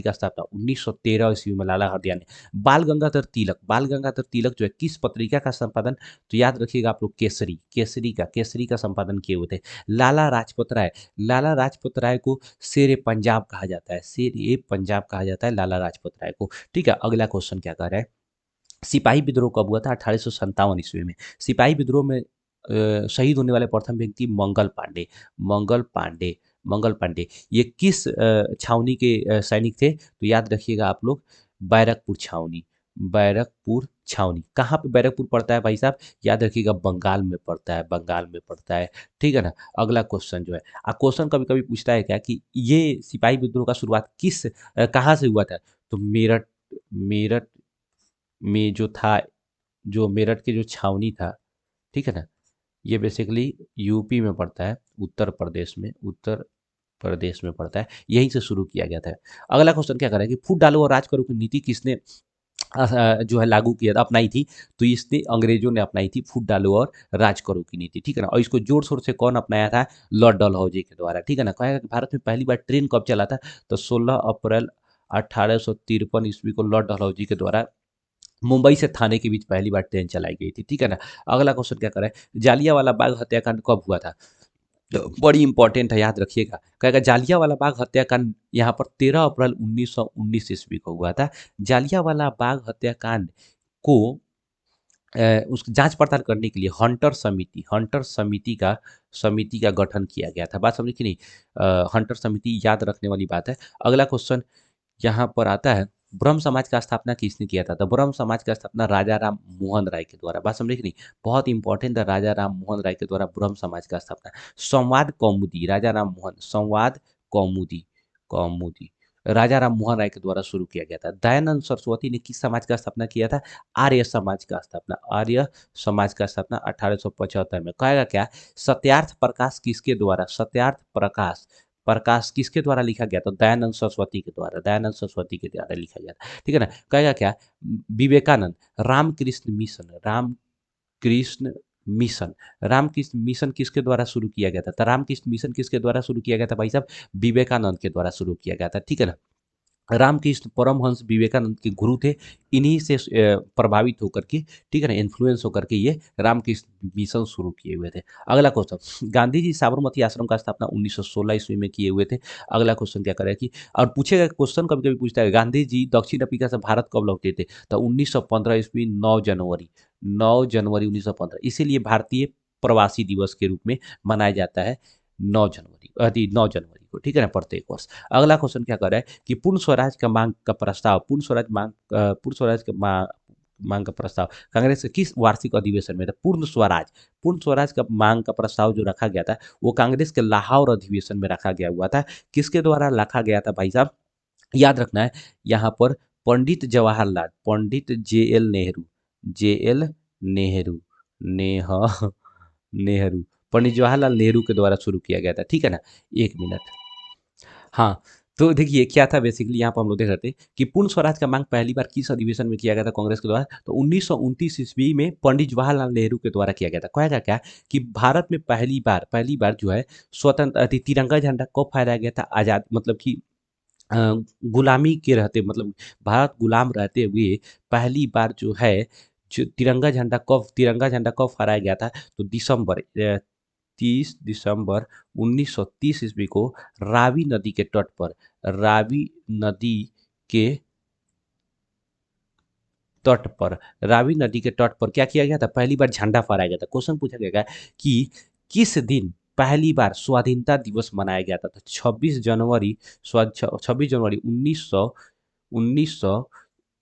का स्थापना 1913 ईस्वी में लाला हरदयाल ने। बाल गंगाधर तिलक जो है किस पत्रिका का संपादन? तो याद रखिएगा आप लोग, केसरी का संपादन किए हुए थे। लाला राजपत राय को शेर ए पंजाब कहा जाता है, शेर ए पंजाब कहा जाता है लाला राजपत राय को, ठीक है। अगला क्वेश्चन क्या कर रहा है, सिपाही विद्रोह कब हुआ था? 1857 ईस्वी में। सिपाही विद्रोह में शहीद होने वाले प्रथम व्यक्ति मंगल पांडे मंगल पांडे। ये किस छावनी के सैनिक थे? तो याद रखिएगा आप लोग, बैरकपुर छावनी। कहाँ पे बैरकपुर पड़ता है भाई साहब? याद रखिएगा, बंगाल में पड़ता है, ठीक है ना। अगला क्वेश्चन जो है, क्वेश्चन कभी कभी पूछता है क्या कि ये सिपाही विद्रोह का शुरुआत कहाँ से हुआ था? तो मेरठ में जो था, जो मेरठ के जो छावनी था, ठीक है ना, ये बेसिकली यूपी में पड़ता है, उत्तर प्रदेश में पड़ता है, यहीं से शुरू किया गया था। अगला क्वेश्चन क्या कर रहा है कि फूट डालो और राज करो की नीति किसने जो है लागू किया था, अपनाई थी? तो इसने अंग्रेजों ने अपनाई थी, फूट डालो और राज करो की नीति, ठीक है ना। और इसको जोर शोर से कौन अपनाया था? लॉर्ड डलहौजी के द्वारा, ठीक है ना। कहा कि भारत में पहली बार ट्रेन कब चला था? तो 16 अप्रैल 1853 ईस्वी को लॉर्ड डलहौजी के द्वारा मुंबई से थाने के बीच पहली बार ट्रेन चलाई गई थी, ठीक है ना। अगला क्वेश्चन क्या करे, जालियांवाला बाग हत्याकांड कब हुआ था? तो बड़ी इंपॉर्टेंट है, याद रखिएगा। कहेगा जालियांवाला बाग हत्याकांड यहाँ पर 13 अप्रैल 1919 ईस्वी को हुआ था। जालियांवाला बाग हत्याकांड को उस जांच पड़ताल करने के लिए हंटर समिति का गठन किया गया था। बात समझे कि नहीं? हंटर समिति याद रखने वाली बात है। अगला क्वेश्चन यहाँ पर आता है, ब्रह्म समाज का स्थापना किसने किया था? तो ब्रह्म समाज का स्थापना राजा राम मोहन राय के द्वारा। बात समझे कि नहीं? बहुत इंपॉर्टेंट है, राजा राम मोहन राय के द्वारा ब्रह्म समाज का स्थापना। संवाद कौमुदी राजा राम मोहन राय के द्वारा शुरू किया गया था। दयानंद सरस्वती ने किस समाज का स्थापना किया था? आर्य समाज का स्थापना 1875 में। कहेगा क्या, सत्यार्थ प्रकाश किसके द्वारा लिखा गया? तो दयानंद सरस्वती के द्वारा लिखा गया था, ठीक है ना। कहेगा क्या, विवेकानंद रामकृष्ण मिशन रामकृष्ण मिशन किसके द्वारा शुरू किया गया था? तो रामकृष्ण मिशन किसके द्वारा शुरू किया गया था भाई साहब? विवेकानंद के द्वारा शुरू किया गया था, ठीक है ना। रामकृष्ण परमहंस विवेकानंद के गुरु थे, इन्हीं से प्रभावित होकर के, ठीक है ना, इन्फ्लुएंस होकर के ये रामकृष्ण मिशन शुरू किए हुए थे। अगला क्वेश्चन, गांधी जी साबरमती आश्रम का स्थापना 1916 ईस्वी में किए हुए थे। अगला क्वेश्चन क्या करे कि, और पूछेगा क्वेश्चन कभी कभी पूछता है, गांधी जी दक्षिण अफ्रीका से भारत कब लौटे थे? तो 1915 ईस्वी 9 जनवरी 1915, इसीलिए भारतीय प्रवासी दिवस के रूप में मनाया जाता है 9 जनवरी को, ठीक है ना, प्रत्येक वर्ष। अगला क्वेश्चन क्या कर रहा है कि पूर्ण स्वराज का प्रस्ताव, पूर्ण स्वराज का मांग का प्रस्ताव कांग्रेस के किस वार्षिक अधिवेशन में था? पूर्ण स्वराज का मांग का प्रस्ताव जो रखा गया था वो कांग्रेस के लाहौर अधिवेशन में रखा गया हुआ था। किसके द्वारा रखा गया था भाई साहब? याद रखना है यहाँ पर Pandit J L Nehru, J L Nehru, नेह नेहरू, पंडित जवाहरलाल नेहरू के द्वारा शुरू किया गया था। ठीक है ना? एक मिनट। हाँ, तो देखिए क्या था बेसिकली यहाँ पर हम लोग देख रहे थे कि पूर्ण स्वराज का मांग पहली बार किस अधिवेशन में किया गया था कांग्रेस के द्वारा? तो 1929 ईस्वी में पंडित जवाहरलाल नेहरू के द्वारा किया गया था। कहा गया क्या कि भारत में पहली बार जो है तिरंगा झंडा कब फहराया गया था? आज़ाद मतलब कि अ, गुलामी के रहते मतलब भारत गुलाम रहते हुए पहली बार जो है जो तिरंगा झंडा कब फहराया गया था? तो 30 दिसंबर 1930 ईस्वी को रावी नदी के तट पर रावी नदी के तट पर रावी नदी के तट पर क्या किया गया था? पहली बार झंडा फहराया गया था। क्वेश्चन पूछा गया कि किस दिन पहली बार स्वाधीनता दिवस मनाया गया था? तो 26 जनवरी 1900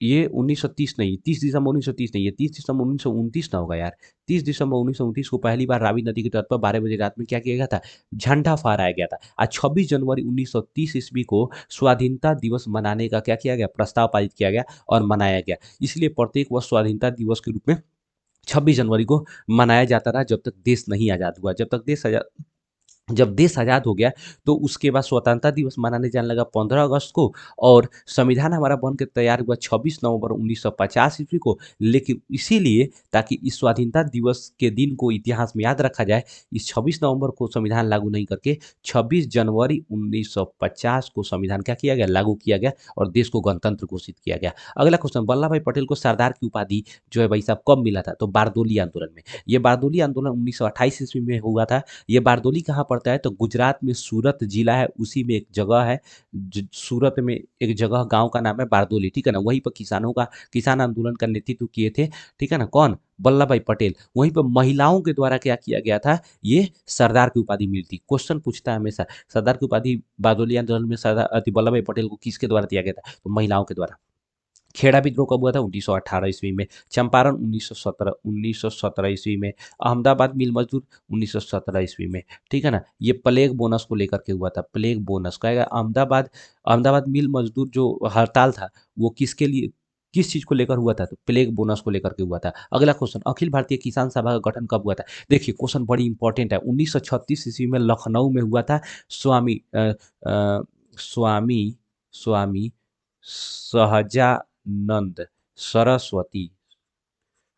ये 1930 नहीं, 30 दिसंबर 1930 नहीं है, 30 दिसंबर 1929 ना होगा यार। 30 दिसंबर 1929 को पहली बार रावी नदी के तट पर 12 बजे रात में क्या किया गया था? झंडा फहराया गया था। आज 26 जनवरी 1930 ईस्वी को स्वाधीनता दिवस मनाने का क्या किया गया? प्रस्ताव पारित किया गया और मनाया गया। इसलिए प्रत्येक वर्ष स्वाधीनता दिवस के रूप में 26 जनवरी को मनाया जाता रहा जब तक देश नहीं आज़ाद हुआ। जब देश आज़ाद हो गया तो उसके बाद स्वतंत्रता दिवस मनाने जाने लगा 15 अगस्त को और संविधान हमारा बन के तैयार हुआ 26 नवंबर 1950 ईस्वी को। लेकिन इसीलिए ताकि इस स्वाधीनता दिवस के दिन को इतिहास में याद रखा जाए, इस 26 नवंबर को संविधान लागू नहीं करके 26 जनवरी 1950 को संविधान क्या किया गया? लागू किया गया और देश को गणतंत्र घोषित किया गया। अगला क्वेश्चन, वल्लभ भाई पटेल को सरदार की उपाधि जो है भाई साहब कब मिला था? तो बारदोली आंदोलन में। ये बारदोली आंदोलन 1928 ईस्वी में हुआ था। ये बारदोली कहाँ पड़ता है? तो गुजरात में सूरत जिला है, उसी में एक जगह है। सूरत में एक जगह गांव का नाम है बारदोली। ठीक है ना? वहीं पर किसान आंदोलन का नेतृत्व किए थे। ठीक है ना? कौन? वल्लभ भाई पटेल। वहीं पर महिलाओं के द्वारा क्या किया गया था? ये सरदार की उपाधि मिलती। क्वेश्चन पूछता है हमेशा सरदार की उपाधि बारदोली आंदोलन में वल्लभ भाई पटेल को किसके द्वारा दिया गया था? तो महिलाओं के द्वारा। खेड़ा विद्रोह कब हुआ था? 1918 ईस्वी में। चंपारण 1917 ईस्वी में। अहमदाबाद मिल मजदूर 1917 ईस्वी में। ठीक है ना? ये प्लेग बोनस को लेकर के हुआ था। प्लेग बोनस कहेगा अहमदाबाद मिल मजदूर जो हड़ताल था वो किसके लिए किस चीज को लेकर हुआ था? तो प्लेग बोनस को लेकर के हुआ था। अगला क्वेश्चन, अखिल भारतीय किसान सभा का गठन कब हुआ था? देखिए क्वेश्चन बड़ी इंपॉर्टेंट है। 1936 ईस्वी में लखनऊ में हुआ था। स्वामी अ, अ, स्वामी स्वामी सहजानंद सरस्वती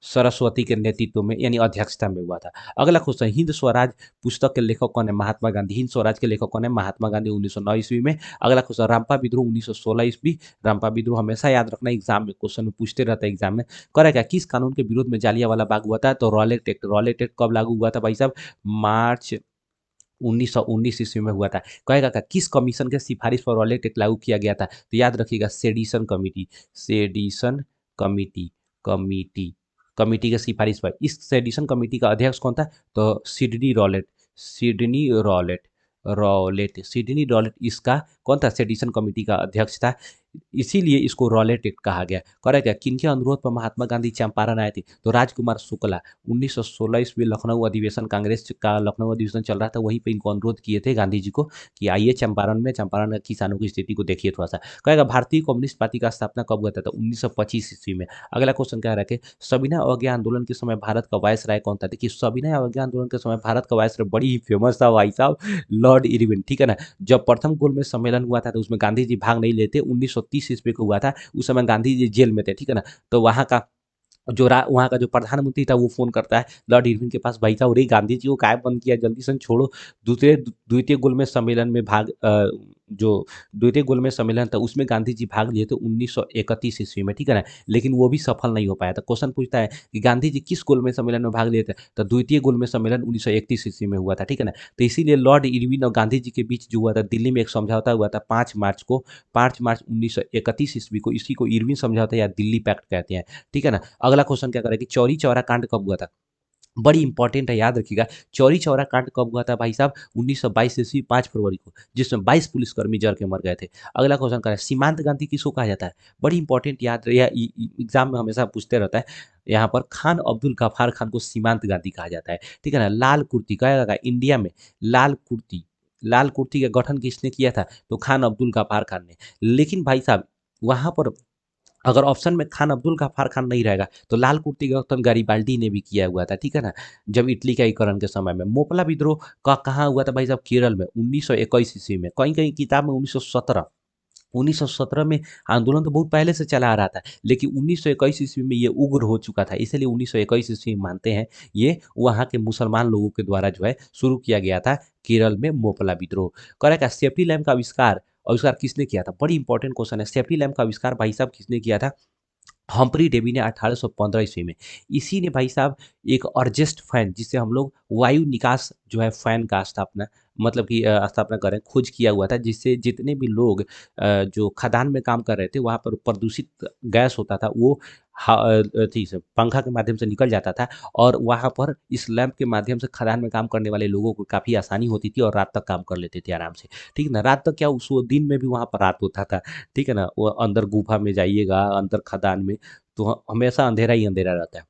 सरस्वती के नेतृत्व में यानी अध्यक्षता में हुआ था। अगला क्वेश्चन, हिंद स्वराज पुस्तक के लेखक कौन है? महात्मा गांधी। हिंद स्वराज के लेखक कौन है? महात्मा गांधी 1909 ईस्वी में। अगला क्वेश्चन, रामपा विद्रोह 1916 ईस्वी। रामपा विद्रोह हमेशा याद रखना, एग्जाम में क्वेश्चन में पूछते रहता है एग्जाम में। करें क्या? किस कानून के विरोध में जालियांवाला बाग हुआ था? तो रॉलेट एक्ट। रॉलेट एक्ट कब लागू हुआ था भाई साहब? मार्च 1919 ईस्वी में हुआ था। कहेगा क्या? किस कमीशन के सिफारिश पर रॉलेट एक्ट लागू किया गया था? तो याद रखिएगा सेडिशन कमिटी कमिटी कमिटी के सिफारिश पर। इस सेडिशन कमिटी का अध्यक्ष कौन था? तो सिडनी रॉलेट इसका कौन था? सेडिशन कमिटी का अध्यक्ष था। इसीलिए इसको रॉलेट एक्ट कहा गया। करे क्या? किनके अनुरोध पर महात्मा गांधी चंपारण आए थे? तो राजकुमार शुक्ला। 1916 ईस्वी लखनऊ अधिवेशन, कांग्रेस का लखनऊ अधिवेशन चल रहा था, वहीं पे इनको अनुरोध किए थे गांधी जी को कि आइए चंपारण में किसानों की स्थिति को देखिए थोड़ा सा। कहेगा भारतीय कम्युनिस्ट पार्टी का स्थापना कब हुआ था? तो 1925 ईस्वी में। अगला क्वेश्चन क्या रखे? सविनय अवज्ञा आंदोलन के समय भारत का वायसराय कौन था? देखिए सविनय अवज्ञा आंदोलन के समय भारत का वायसराय बड़ी ही फेमस था भाई साहब, लॉर्ड इरविन। ठीक है ना? जब प्रथम गोलमेज सम्मेलन हुआ था तो उसमें गांधी जी भाग नहीं लेते। 1930 ईस्वी को हुआ था। उस समय गांधी जी जेल में थे। ठीक है ना? तो वहाँ का जो प्रधानमंत्री था वो फोन करता है लॉर्ड इरविन के पास, भाई साहब रे गांधी जी को काय बंद किया, जल्दी से छोड़ो। द्वितीय गोलमेज सम्मेलन में जो द्वितीय गोलमेज सम्मेलन था उसमें गांधी जी भाग लिए थे 1931 ईस्वी में। ठीक है ना? लेकिन वो भी सफल नहीं हो पाया था। क्वेश्चन पूछता है कि गांधी जी किस गोलमेज सम्मेलन में भाग लिए थे? तो द्वितीय गोलमेज सम्मेलन 1931 ईस्वी में हुआ था। ठीक है ना? तो इसीलिए लॉर्ड इरविन और गांधी जी के बीच जो हुआ था दिल्ली में एक समझौता हुआ था 5 मार्च 1931 ईस्वी को। इसी को इरविन समझौता या दिल्ली पैक्ट कहते हैं। ठीक है ना? अगला क्वेश्चन क्या करें कि चौरी चौरा कांड कब हुआ था? बड़ी इंपॉर्टेंट है, याद रखिएगा। चौरी चौरा कांड कब हुआ था भाई साहब? 1922 ईस्वी 5 फरवरी को, जिसमें 22 पुलिसकर्मी जल के मर गए थे। अगला क्वेश्चन करें, सीमांत गांधी किसको कहा जाता है? बड़ी इंपॉर्टेंट, याद रहे, एग्जाम में हमेशा पूछते रहता है। यहाँ पर खान अब्दुल गफ्फार खान को सीमांत गांधी कहा जाता है, ठीक है ना। लाल कुर्ती कहेगा इंडिया में, लाल कुर्ती का गठन किसने किया था? तो खान अब्दुल गफ्फार खान ने। लेकिन भाई साहब वहां पर अगर ऑप्शन में खान अब्दुल गफ्फार खान नहीं रहेगा तो लाल कुर्ती का गठन गैरिबाल्डी ने भी किया हुआ था, ठीक है ना, जब इटली का एकीकरण के समय में। मोपला विद्रोह का कहाँ हुआ था भाई साहब? केरल में 1921 ईस्वी में। कहीं कहीं किताब में 1917, 1917 में आंदोलन तो बहुत पहले से चला आ रहा था, लेकिन 1921 ईस्वी में ये उग्र हो चुका था, इसलिए 1921 ईस्वी में मानते हैं ये वहाँ के मुसलमान लोगों के द्वारा जो है शुरू किया गया था केरल में मोपला विद्रोह। करेक्ट। सेफ्टी लैम्प का आविष्कार किसने किया था? बड़ी इंपॉर्टेंट क्वेश्चन है। सेफ्टी लैम्प का आविष्कार भाई साहब किसने किया था? हम्फ्री डेवी ने 1815 ईस्वी में। इसी ने भाई साहब एक अर्जेस्ट फैन, जिससे हम लोग वायु निकास जो है फैन का स्थापना, मतलब कि स्थापना करें, खोज किया हुआ था, जिससे जितने भी लोग जो खदान में काम कर रहे थे वहाँ पर प्रदूषित गैस होता था वो अथी से पंखा के माध्यम से निकल जाता था, और वहाँ पर इस लैंप के माध्यम से खदान में काम करने वाले लोगों को काफ़ी आसानी होती थी और रात तक काम कर लेते थे आराम से, ठीक है ना। रात तक क्या, उस वो दिन में भी वहाँ पर रात होता था, ठीक है ना। वो अंदर गुफा में जाइएगा, अंदर खदान में, तो हमेशा अंधेरा ही अंधेरा रहता है।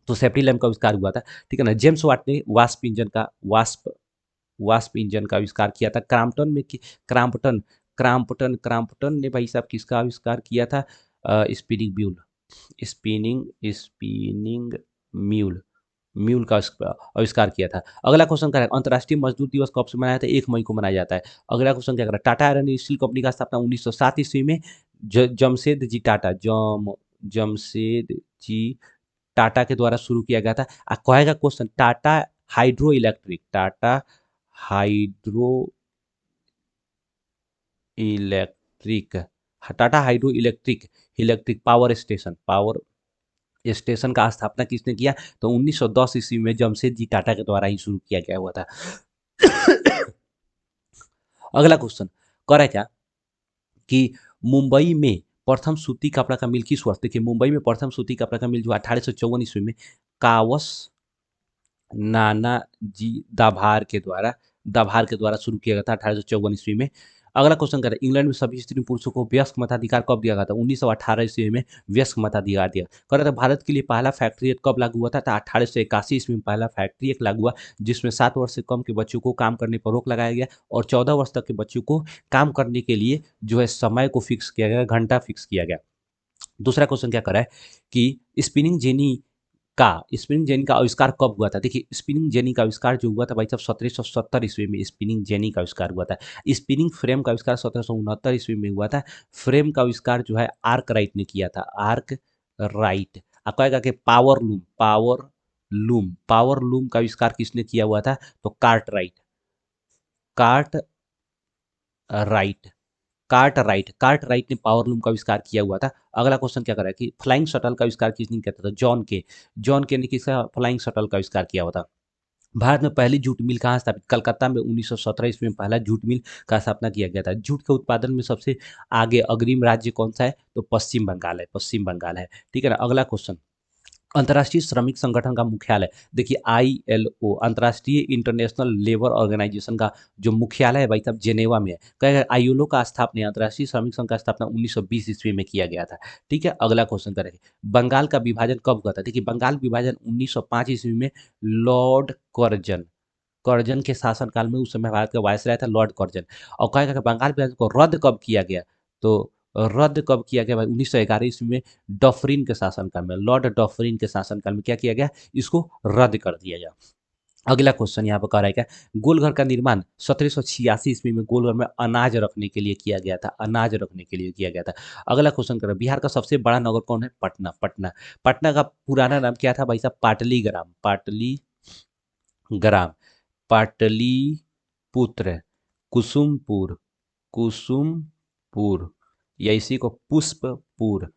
तो सेफ्टी लैम्प का आविष्कार हुआ था, ठीक है ना। जेम्स वाट ने वास्प इंजन का आविष्कार किया था। क्रैम्पटन क्रैम्पटन ने भाई साहब किसका आविष्कार किया था? Spinning mule spinning spinning mule mule का आविष्कार किया था। अगला क्वेश्चन क्या है? अंतर्राष्ट्रीय मजदूर दिवस कब से मनाया जाता है? 1 मई को मनाया जाता है। अगला क्वेश्चन क्या कर रहा है? टाटा आयरन स्टील कंपनी का स्थापना 1907 ईस्वी में जमशेद जी टाटा के द्वारा शुरू किया गया था। कहेगा question, hydro electric Tata hydro electric power station का स्थापना किसने किया? तो 1910 ईस्वी में जमशेद जी टाटा के द्वारा ही शुरू किया गया हुआ था। अगला क्वेश्चन करे क्या कि मुंबई में प्रथम सूती कपड़ा का मिल किस वर्ष? देखिए मुंबई में प्रथम सूती कपड़ा का मिल जो 1854 ईस्वी में कावस नानाजी दाभार के द्वारा शुरू किया गया था 1854 ईस्वी में। अगला क्वेश्चन कर रहा है, इंग्लैंड में सभी स्त्री पुरुषों को वयस्क मताधिकार कब दिया गया था? 1918 ईस्वी में वयस्क मताधिकार दिया। कर रहा था भारत के लिए पहला फैक्ट्री एक्ट कब लागू हुआ था? 1881 ईस्वी में पहला फैक्ट्री एक्ट लागू हुआ, जिसमें 7 वर्ष से कम के बच्चों को काम करने पर रोक लगाया गया और 14 वर्ष तक के बच्चों को काम करने के लिए जो है समय को फिक्स किया गया, घंटा फिक्स किया गया। दूसरा क्वेश्चन क्या कर रहा है कि स्पिनिंग जेनी का आविष्कार कब हुआ था? देखिए स्पिनिंग जेनी का आविष्कार जो हुआ था भाई साहब 1770 ईस्वी में स्पिनिंग जेनी का आविष्कार हुआ था। स्पिनिंग फ्रेम का आविष्कार 1769 ईस्वी में हुआ था। फ्रेम का आविष्कार जो है आर्क राइट ने किया था, आर्क राइट। आप कहेगा कि पावर लूम का आविष्कार किसने किया हुआ था? तो कार्ट राइट कार्ट राइट ने पावर लूम का आविष्कार किया हुआ था। अगला क्वेश्चन क्या कर रहा है कि फ्लाइंग शटल का आविष्कार किसने किया था? जॉन के ने किसका फ्लाइंग शटल का आविष्कार किया हुआ था। भारत में पहली जूट मिल कहाँ स्थापित? कलकत्ता में 1917 ईस्वी में पहला जूट मिल का स्थापना किया गया था। जूट के उत्पादन में सबसे आगे अग्रिम राज्य कौन सा है? तो पश्चिम बंगाल है, ठीक है ना। अगला क्वेश्चन, अंतर्राष्ट्रीय श्रमिक संगठन का मुख्यालय, देखिए आईएलओ अंतर्राष्ट्रीय इंटरनेशनल लेबर ऑर्गेनाइजेशन का जो मुख्यालय है भाई साहब जेनेवा में है। कहेगा आईएलओ का स्थापना अंतर्राष्ट्रीय श्रमिक संघ का स्थापना 1920 ईस्वी में किया गया था, ठीक है। अगला क्वेश्चन करेंगे, बंगाल का विभाजन कब हुआ था? देखिए बंगाल विभाजन 1905 ईस्वी में लॉर्ड कर्जन के शासनकाल में, उस समय भारत का वायसराय था लॉर्ड कर्जन। और कहेगा कि बंगाल विभाजन को रद्द कब किया गया? तो रद्द कब किया गया भाई? 1911 ईस्वी में डॉफरिन के शासनकाल में, लॉर्ड डॉफरिन के शासनकाल में क्या किया गया? इसको रद्द कर दिया गया। अगला क्वेश्चन यहाँ पर कह रहा है क्या, गोलघर का निर्माण 1786 ईस्वी में गोलघर में अनाज रखने के लिए किया गया था, अनाज रखने के लिए किया गया था। अगला क्वेश्चन कर रहा है, बिहार का सबसे बड़ा नगर कौन है? पटना का पुराना नाम क्या था भाई साहब? ग्राम पाटलिपुत्र, कुसुमपुर कुसुमपुर या इसी को पुष्पपुर,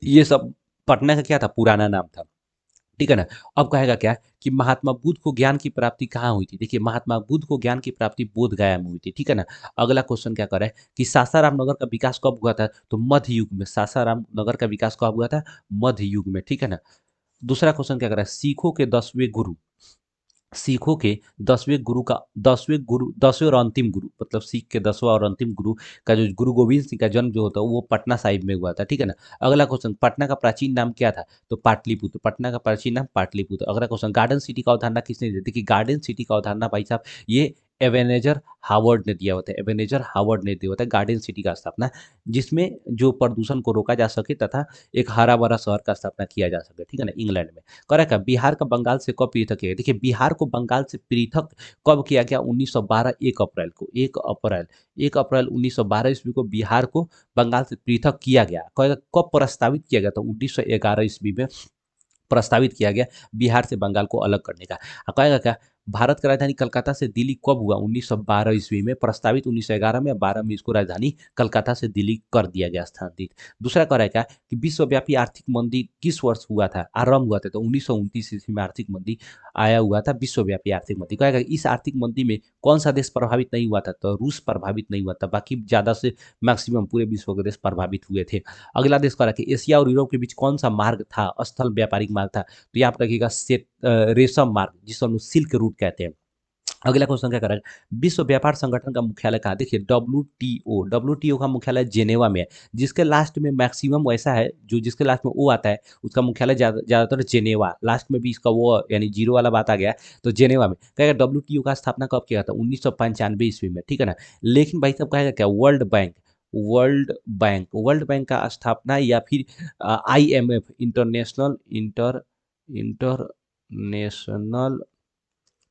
ये सब पटना का क्या था? पुराना नाम था, ठीक है ना। अब कहेगा क्या कि महात्मा बुद्ध को ज्ञान की प्राप्ति कहाँ हुई थी? देखिए महात्मा बुद्ध को ज्ञान की प्राप्ति बोध गया में हुई थी, ठीक है ना। अगला क्वेश्चन क्या कर रहा है कि सासाराम नगर का विकास कब हुआ था? तो मध्य युग में सासाराम नगर का विकास कब हुआ था? मध्य युग में, ठीक है ना। दूसरा क्वेश्चन क्या कर रहा है, सिखों के 10वें गुरु, सिखों के 10वें और अंतिम गुरु, मतलब सिख के 10वां और अंतिम गुरु का जो गुरु गोविंद सिंह का जन्म जो होता है वो पटना साहिब में हुआ था, ठीक है ना। अगला क्वेश्चन, पटना का प्राचीन नाम क्या था, तो पाटलिपुत्र, पटना का प्राचीन नाम पाटलिपुत्र। अगला क्वेश्चन, गार्डन सिटी का अवधारणा किसने दी, देखिए गार्डन सिटी का अवधारणा भाई साहब ये एवेनेजर हावर्ड ने दिया होता है, एवेनेजर हावर्ड ने दिया होता है गार्डन सिटी का स्थापना, जिसमें जो प्रदूषण को रोका जा सके तथा एक हरा भरा शहर का स्थापना किया जा सके, ठीक है ना, इंग्लैंड में। करेक्ट है। बिहार का बंगाल से कब पृथक किया गया, देखिए बिहार को बंगाल से पृथक कब किया गया, 1912, 1 अप्रैल को, 1 अप्रैल 1912 ईस्वी को बिहार को बंगाल से पृथक किया गया। कहेगा कब प्रस्तावित किया गया, तो 1911 ईस्वी में प्रस्तावित किया गया बिहार से बंगाल को अलग करने का। कहेगा क्या, भारत की राजधानी कलकत्ता से दिल्ली कब हुआ, 1912 ईस्वी में, प्रस्तावित 1911 में, 12 में इसको राजधानी कलकत्ता से दिल्ली कर दिया गया स्थानांतरित। दूसरा कह रहा है क्या कि विश्वव्यापी आर्थिक मंदी किस वर्ष हुआ था, आरंभ हुआ था, तो 1929 ईस्वी में आर्थिक मंदी आया हुआ था, विश्वव्यापी आर्थिक मंदी। कहेगा इस आर्थिक मंदी में कौन सा देश प्रभावित नहीं हुआ था, तो रूस प्रभावित नहीं हुआ था, बाकी ज्यादा से मैक्सिमम पूरे विश्व के देश प्रभावित हुए थे। अगला देश कह रहा है कि एशिया और यूरोप के बीच कौन सा मार्ग था, स्थल व्यापारिक मार्ग था, तो यहाँ पर रखिएगा रेशम मार्ग, जिसको हम सिल्क रूट कहते हैं। अगला क्वेश्चन क्या करेगा, विश्व व्यापार संगठन का मुख्यालय कहाँ, देखिए डब्ल्यू टी ओ का मुख्यालय जेनेवा में है, जिसके लास्ट में मैक्सिमम वैसा है, जो जिसके लास्ट में ओ आता है उसका मुख्यालय ज्यादातर जेनेवा, लास्ट में भी इसका वो यानी जीरो वाला बात आ गया, तो जेनेवा में। कहेगा डब्ल्यू का स्थापना कब किया था, 1995 ईस्वी में, ठीक है ना। लेकिन भाई साहब कहेगा क्या, वर्ल्ड बैंक का स्थापना या फिर IMF, international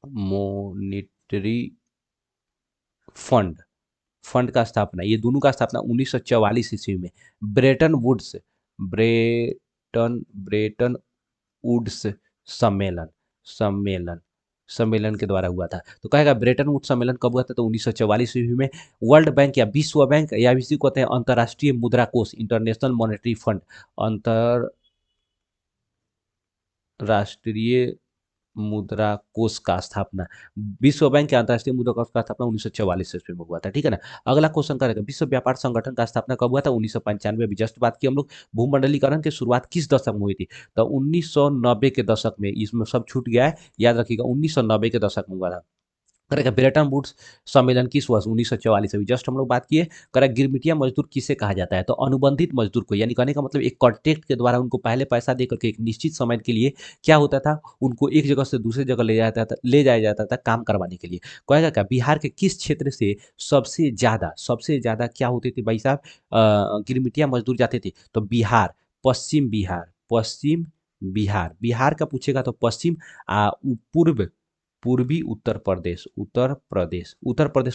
monetary fund fund का स्थापना, ये दोनों का स्थापना 1944 ईस्वी में ब्रेटन ब्रेटन वुड्स सम्मेलन सम्मेलन सम्मेलन के द्वारा हुआ था। तो कहेगा ब्रेटन वुड्स सम्मेलन कब हुआ था, तो 1944 ईस्वी में। वर्ल्ड बैंक या विश्व बैंक या इसी को कहते हैं अंतर्राष्ट्रीय मुद्रा कोष, इंटरनेशनल मॉनेटरी फंड, अंतरराष्ट्रीय मुद्रा कोष का स्थापना, विश्व बैंक के अंतर्राष्ट्रीय मुद्रा कोष का स्थापना 1944 ईस्वी में हुआ था, ठीक है ना। अगला क्वेश्चन करेगा, विश्व व्यापार संगठन का स्थापना कब हुआ था, 1995 अभी जस्ट बात की हम लोग। भूमंडलीकरण की शुरुआत किस दशक में हुई थी, तो 1990 के दशक में, इसमें सब छूट गया है, याद रखिएगा 1990 के दशक में हुआ था। करेक्ट, ब्रेटन वुड्स सम्मेलन किस वर्ष, 1944, अभी जस्ट हम लोग बात किए। करेक्ट, गिरमिटिया मजदूर किसे कहा जाता है, तो अनुबंधित मजदूर को, यानी कहने का मतलब एक कॉन्ट्रैक्ट के द्वारा उनको पहले पैसा दे करके एक निश्चित समय के लिए क्या होता था, उनको एक जगह से दूसरी जगह ले जाया जाता था काम करवाने के लिए। कहेगा क्या, बिहार के किस क्षेत्र से सबसे ज्यादा क्या होते थे भाई साहब, गिरमिटिया मजदूर जाते थे, तो बिहार का पूछेगा तो पश्चिम, पूर्व, पूर्वी उत्तर प्रदेश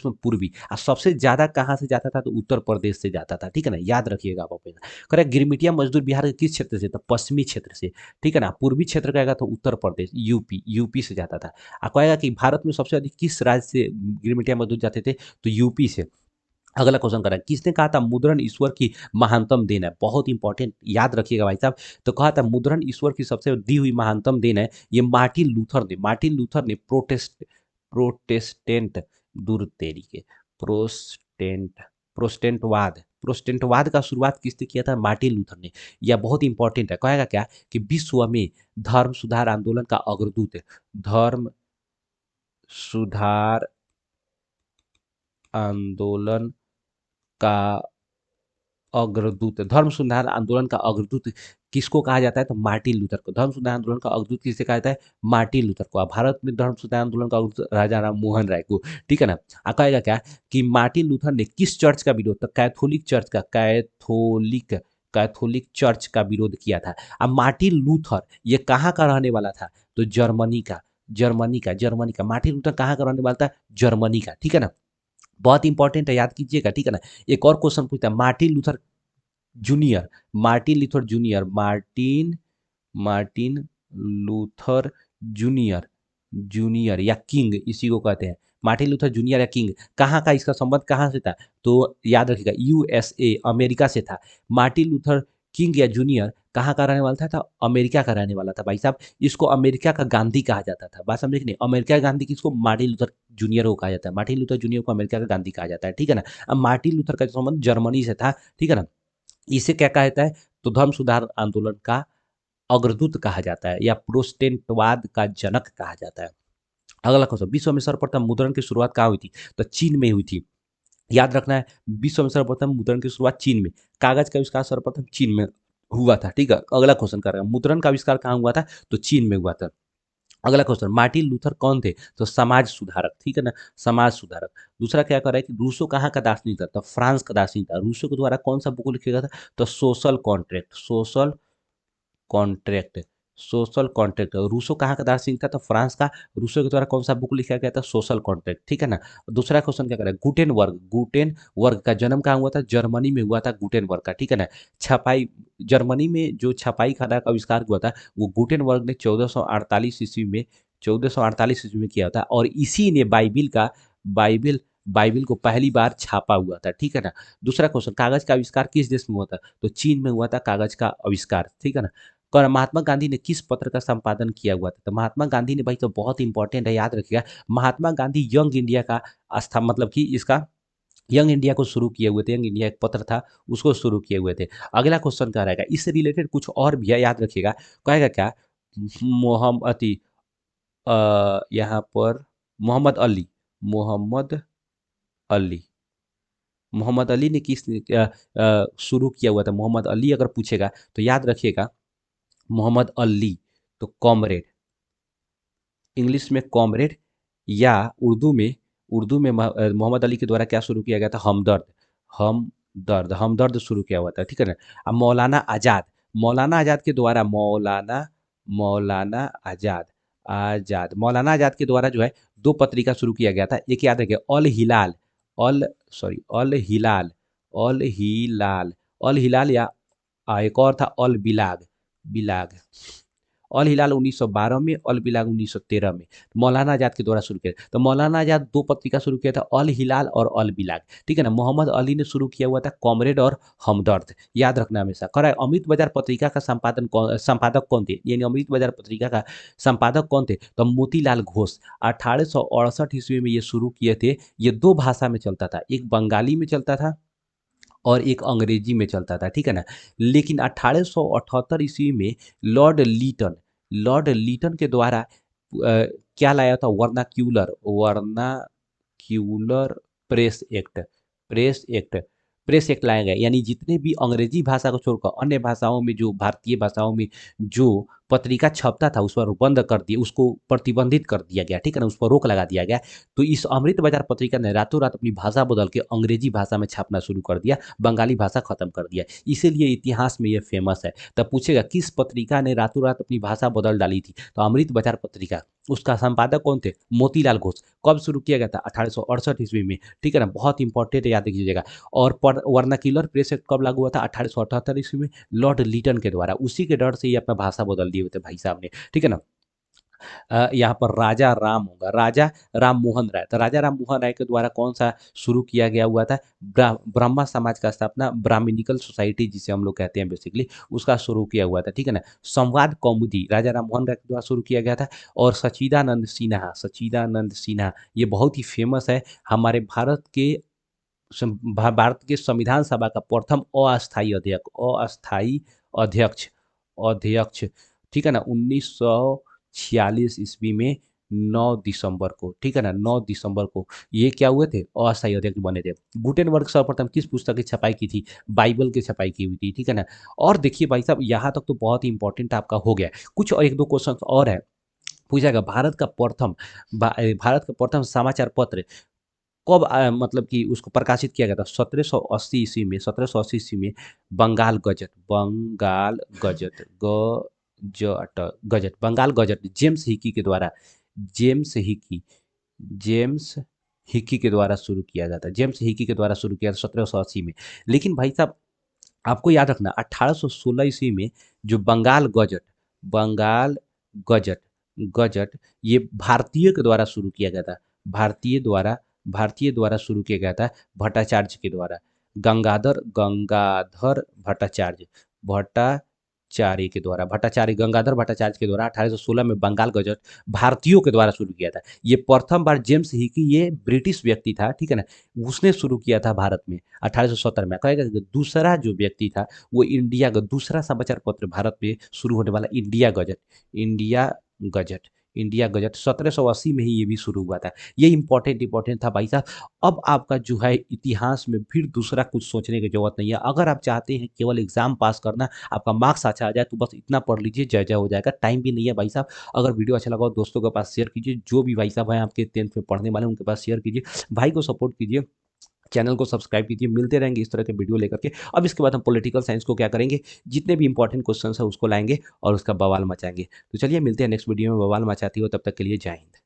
में पूर्वी, और सबसे ज्यादा कहाँ से जाता था, तो उत्तर प्रदेश से जाता था, ठीक है ना, याद रखिएगा आप अपना। करेक्ट, गिरमिटिया मजदूर बिहार के किस क्षेत्र से, तो पश्चिमी क्षेत्र से, ठीक है ना। पूर्वी क्षेत्र कहेगा तो उत्तर प्रदेश, यूपी से जाता था। और कहेगा कि भारत में सबसे अधिक किस राज्य से गिरमिटिया मजदूर जाते थे, तो यूपी से। अगला क्वेश्चन करा, किसने कहा था मुद्रण ईश्वर की महानतम देन है, बहुत इंपॉर्टेंट, याद रखिएगा भाई साहब। तो कहा था मुद्रण ईश्वर की सबसे दी हुई महानतम देन है, ये मार्टिन लूथर ने प्रोटेस्टेंट, दूर तेरी के, प्रोस्टेंट प्रोस्टेंटवाद का शुरुआत किसने किया था, मार्टिन लूथर ने। यह बहुत इंपॉर्टेंट है। कहेगा क्या कि विश्व में धर्म सुधार आंदोलन का अग्रदूत है, धर्म सुधार आंदोलन का धर्म सुधार आंदोलन का अग्रदूत किसको कहा जाता है, तो मार्टिन लूथर को। धर्म सुधार आंदोलन का अग्रदूत किसे कहा जाता है, मार्टिन लूथर को। भारत में धर्म सुधार आंदोलन का अग्रदूत राजा राम मोहन राय को, ठीक है ना। कहेगा क्या कि मार्टिन लूथर ने किस चर्च का विरोध, तो कैथोलिक चर्च का विरोध किया था। अब मार्टिन लूथर ये कहाँ का रहने वाला था, तो जर्मनी का मार्टिन लूथर कहाँ का रहने वाला था, जर्मनी का, ठीक है ना। बहुत इंपॉर्टेंट है, याद कीजिएगा, ठीक है ना। एक और क्वेश्चन पूछता है, जूनियर मार्टिन लूथर जूनियर या किंग, इसी को कहते हैं मार्टिन लूथर जूनियर या किंग, कहाँ का, इसका संबंध कहाँ से था, तो याद रखिएगा USA, अमेरिका से था। मार्टिन लूथर किंग या जूनियर कहाँ का रहने वाला था, तो अमेरिका का रहने वाला था भाई साहब। इसको अमेरिका का गांधी कहा जाता था, बात समझे कि नहीं। अमेरिका का गांधी किसको, मार्टिन लूथर जूनियर को कहा जाता है, मार्टिन लूथर जूनियर को अमेरिका का गांधी कहा जाता है, ठीक है ना। अब मार्टिन लूथर का संबंध जर्मनी से था, ठीक है ना। इसे क्या कहा जाता है, तो धर्म सुधार आंदोलन का अग्रदूत कहा जाता है या प्रोटेस्टेंटवाद का जनक कहा जाता है। अगला क्वेश्चन, विश्व में सर्वप्रथम मुद्रण की शुरुआत कहाँ हुई थी? तो चीन में हुई थी। याद रखना है, विश्व में सर्वप्रथम मुद्रण की शुरुआत चीन में, कागज का आविष्कार सर्वप्रथम चीन में हुआ था। ठीक है, अगला क्वेश्चन कर रहा है, मुद्रण का आविष्कार कहाँ हुआ था? तो चीन में हुआ था। अगला क्वेश्चन, मार्टिन लूथर कौन थे? तो समाज सुधारक। ठीक है ना, समाज सुधारक। दूसरा क्या कर रहा है कि रूसो कहाँ का दार्शनिक था? तो फ्रांस का दार्शनिक था। रूसो के द्वारा कौन सा बुक लिखा गया था? तो social contract. Social contract. Social contract. Rousseau कहाँ का दार्शनिक था? तो फ्रांस का। रूसो के द्वारा कौन सा बुक लिखा गया था? Social contract. ठीक है ना। दूसरा क्वेश्चन क्या कर रहा है, गुटेनबर्ग। गुटेनबर्ग का जन्म कहाँ हुआ था? जर्मनी में हुआ था गुटेनबर्ग का। ठीक है ना। छपाई, जर्मनी में जो छपाई खाना का आविष्कार हुआ था वो गुटेनबर्ग ने 1448 ईस्वी में, 1448 ईस्वी में किया था, और इसी ने बाइबिल बाइबिल को पहली बार छापा हुआ था। ठीक है ना। दूसरा क्वेश्चन, कागज का आविष्कार किस देश में हुआ था? तो चीन में हुआ था कागज का आविष्कार। ठीक है ना। और महात्मा गांधी ने किस पत्र का संपादन किया हुआ था? तो महात्मा गांधी ने, भाई तो बहुत इंपॉर्टेंट है, याद रखिएगा, महात्मा गांधी यंग इंडिया का आस्था, मतलब कि इसका यंग इंडिया को शुरू किए हुए थे। यंग इंडिया एक पत्र था, उसको शुरू किए हुए थे। अगला क्वेश्चन क्या रहेगा, इससे रिलेटेड कुछ और भी है, याद रखिएगा। कहेगा क्या, मोहम्मद यहाँ पर मोहम्मद अली, मोहम्मद अली, मोहम्मद अली ने किस शुरू किया हुआ था? मोहम्मद अली अगर पूछेगा तो याद रखिएगा, मोहम्मद अली, तो कॉमरेड, इंग्लिश में कॉमरेड, या उर्दू में मोहम्मद अली के द्वारा क्या शुरू किया गया था? हमदर्द। हमदर्द शुरू किया हुआ था। ठीक है ना। अब मौलाना आज़ाद, मौलाना आज़ाद के द्वारा, मौलाना आज़ाद, मौलाना आज़ाद के द्वारा जो है दो पत्रिका शुरू किया गया था। एक याद रखिए, अल हिलाल, अल सॉरी अल हिलाल, अल हिलाल, अल हिलाल, या एक और था अल बिलाग, बिलाग। अल हिलाल 1912 में, अल बिलाग 1913 में मौलाना आज़ाद के द्वारा शुरू किया। तो मौलाना आज़ाद दो पत्रिका शुरू किया था, अल हिलाल और अल बिलाग। ठीक है ना। मोहम्मद अली ने शुरू किया हुआ था कॉमरेड और हमदर्द। याद रखना हमेशा। कह रहा है, अमृत बाजार पत्रिका का संपादक कौन थे? यानी अमृत बाजार पत्रिका का संपादक कौन थे? तो मोतीलाल घोष। 1868 ईस्वी में ये शुरू किए थे। ये दो भाषा में चलता था, एक बंगाली में चलता था और एक अंग्रेजी में चलता था। ठीक है ना। लेकिन 1878 ईस्वी में लॉर्ड लीटन के द्वारा क्या लाया था? Vernacular press act press act लाया गया। यानी जितने भी अंग्रेजी भाषा को छोड़कर अन्य भाषाओं में, जो भारतीय भाषाओं में जो पत्रिका छपता था, उस पर बंद कर दिया, उसको प्रतिबंधित कर दिया गया। ठीक है ना, उस पर रोक लगा दिया गया। तो इस अमृत बाजार पत्रिका ने रातों रात अपनी भाषा बदल के अंग्रेजी भाषा में छापना शुरू कर दिया, बंगाली भाषा खत्म कर दिया। इसीलिए इतिहास में ये फेमस है। तब पूछेगा किस पत्रिका ने रातों रात अपनी भाषा बदल डाली थी? तो अमृत बाजार पत्रिका। उसका संपादक कौन थे? मोतीलाल घोष। कब शुरू किया गया था? 1868 ईस्वी में। ठीक है ना, बहुत इंपॉर्टेंट है, याद कीजिएगा। और वर्नाक्यूलर प्रेस एक्ट कब लागू हुआ था? 1878 ईस्वी में, लॉर्ड लीटन के द्वारा। उसी के डर से ये अपना भाषा बदल दिए हुए थे भाई साहब ने। ठीक है ना। यहाँ पर राजा राम होगा, राजा राम मोहन राय। तो राजा राम मोहन राय के द्वारा कौन सा शुरू किया गया हुआ था? ब्रह्मा समाज का स्थापना, ब्राह्मणिकल सोसाइटी जिसे हम लोग कहते हैं बेसिकली, उसका शुरू किया हुआ था। ठीक है ना। संवाद कौमुदी राजा राम मोहन राय के द्वारा शुरू किया गया था। और सच्चिदानंद सिन्हा, ये बहुत ही फेमस है, हमारे भारत के संविधान सभा का प्रथम अस्थाई अध्यक्ष। ठीक है ना। 1946 ईस्वी में 9 दिसंबर को, ठीक है ना, 9 दिसंबर को ये क्या हुए थे? अस्थायी अध्यक्ष बने थे। गुटेनबर्ग सर्वप्रथम किस पुस्तक की छपाई की थी? बाइबल की छपाई की हुई थी। ठीक है ना। और देखिए भाई साहब, यहाँ तक तो बहुत ही इंपॉर्टेंट आपका हो गया। कुछ और एक दो क्वेश्चन और है, पूछा गया भारत का प्रथम समाचार पत्र कब मतलब कि उसको प्रकाशित किया गया था? 1780 ईस्वी में, 1780 ईस्वी में Bengal Gazette James Hicky James Hicky के द्वारा शुरू किया गया था। जेम्स हिकी के द्वारा शुरू किया था 1780 में। लेकिन भाई साहब, आपको याद रखना, 1816 ईस्वी में जो बंगाल गजट गजट ये भारतीय के द्वारा शुरू किया गया था। भारतीय द्वारा शुरू किया गया था, भट्टाचार्य के द्वारा। गंगाधर भट्टाचार्य भट्टाचार्य के द्वारा, भट्टाचार्य गंगाधर भट्टाचार्य के द्वारा 1816 में बंगाल गजट भारतीयों के द्वारा शुरू किया था। ये प्रथम बार जेम्स हिकी, ये ब्रिटिश व्यक्ति था, ठीक है ना, उसने शुरू किया था भारत में 1870 में। कहेगा कि दूसरा जो व्यक्ति था वो इंडिया का दूसरा समाचार पत्र भारत में शुरू होने वाला India gazette, India gazette, India gazette 1780 में ही ये भी शुरू हुआ था। ये इंपॉर्टेंट था भाई साहब। अब आपका जो है इतिहास में फिर दूसरा कुछ सोचने की जरूरत नहीं है। अगर आप चाहते हैं केवल एग्जाम पास करना, आपका मार्क्स अच्छा आ जाए, तो बस इतना पढ़ लीजिए, जय जय हो जाएगा। टाइम भी नहीं है भाई साहब। अगर वीडियो अच्छा लगा हो दोस्तों के पास शेयर कीजिए, जो भी भाई साहब हैं आपके 10th में पढ़ने वाले उनके पास शेयर कीजिए, भाई को सपोर्ट कीजिए, चैनल को सब्सक्राइब कीजिए। मिलते रहेंगे इस तरह के वीडियो लेकर के। अब इसके बाद हम पॉलिटिकल साइंस को क्या करेंगे, जितने भी इंपॉर्टेंट क्वेश्चन है उसको लाएंगे और उसका बवाल मचाएंगे। तो चलिए मिलते हैं नेक्स्ट वीडियो में। बवाल मचाती हो, तब तक के लिए जय हिंद।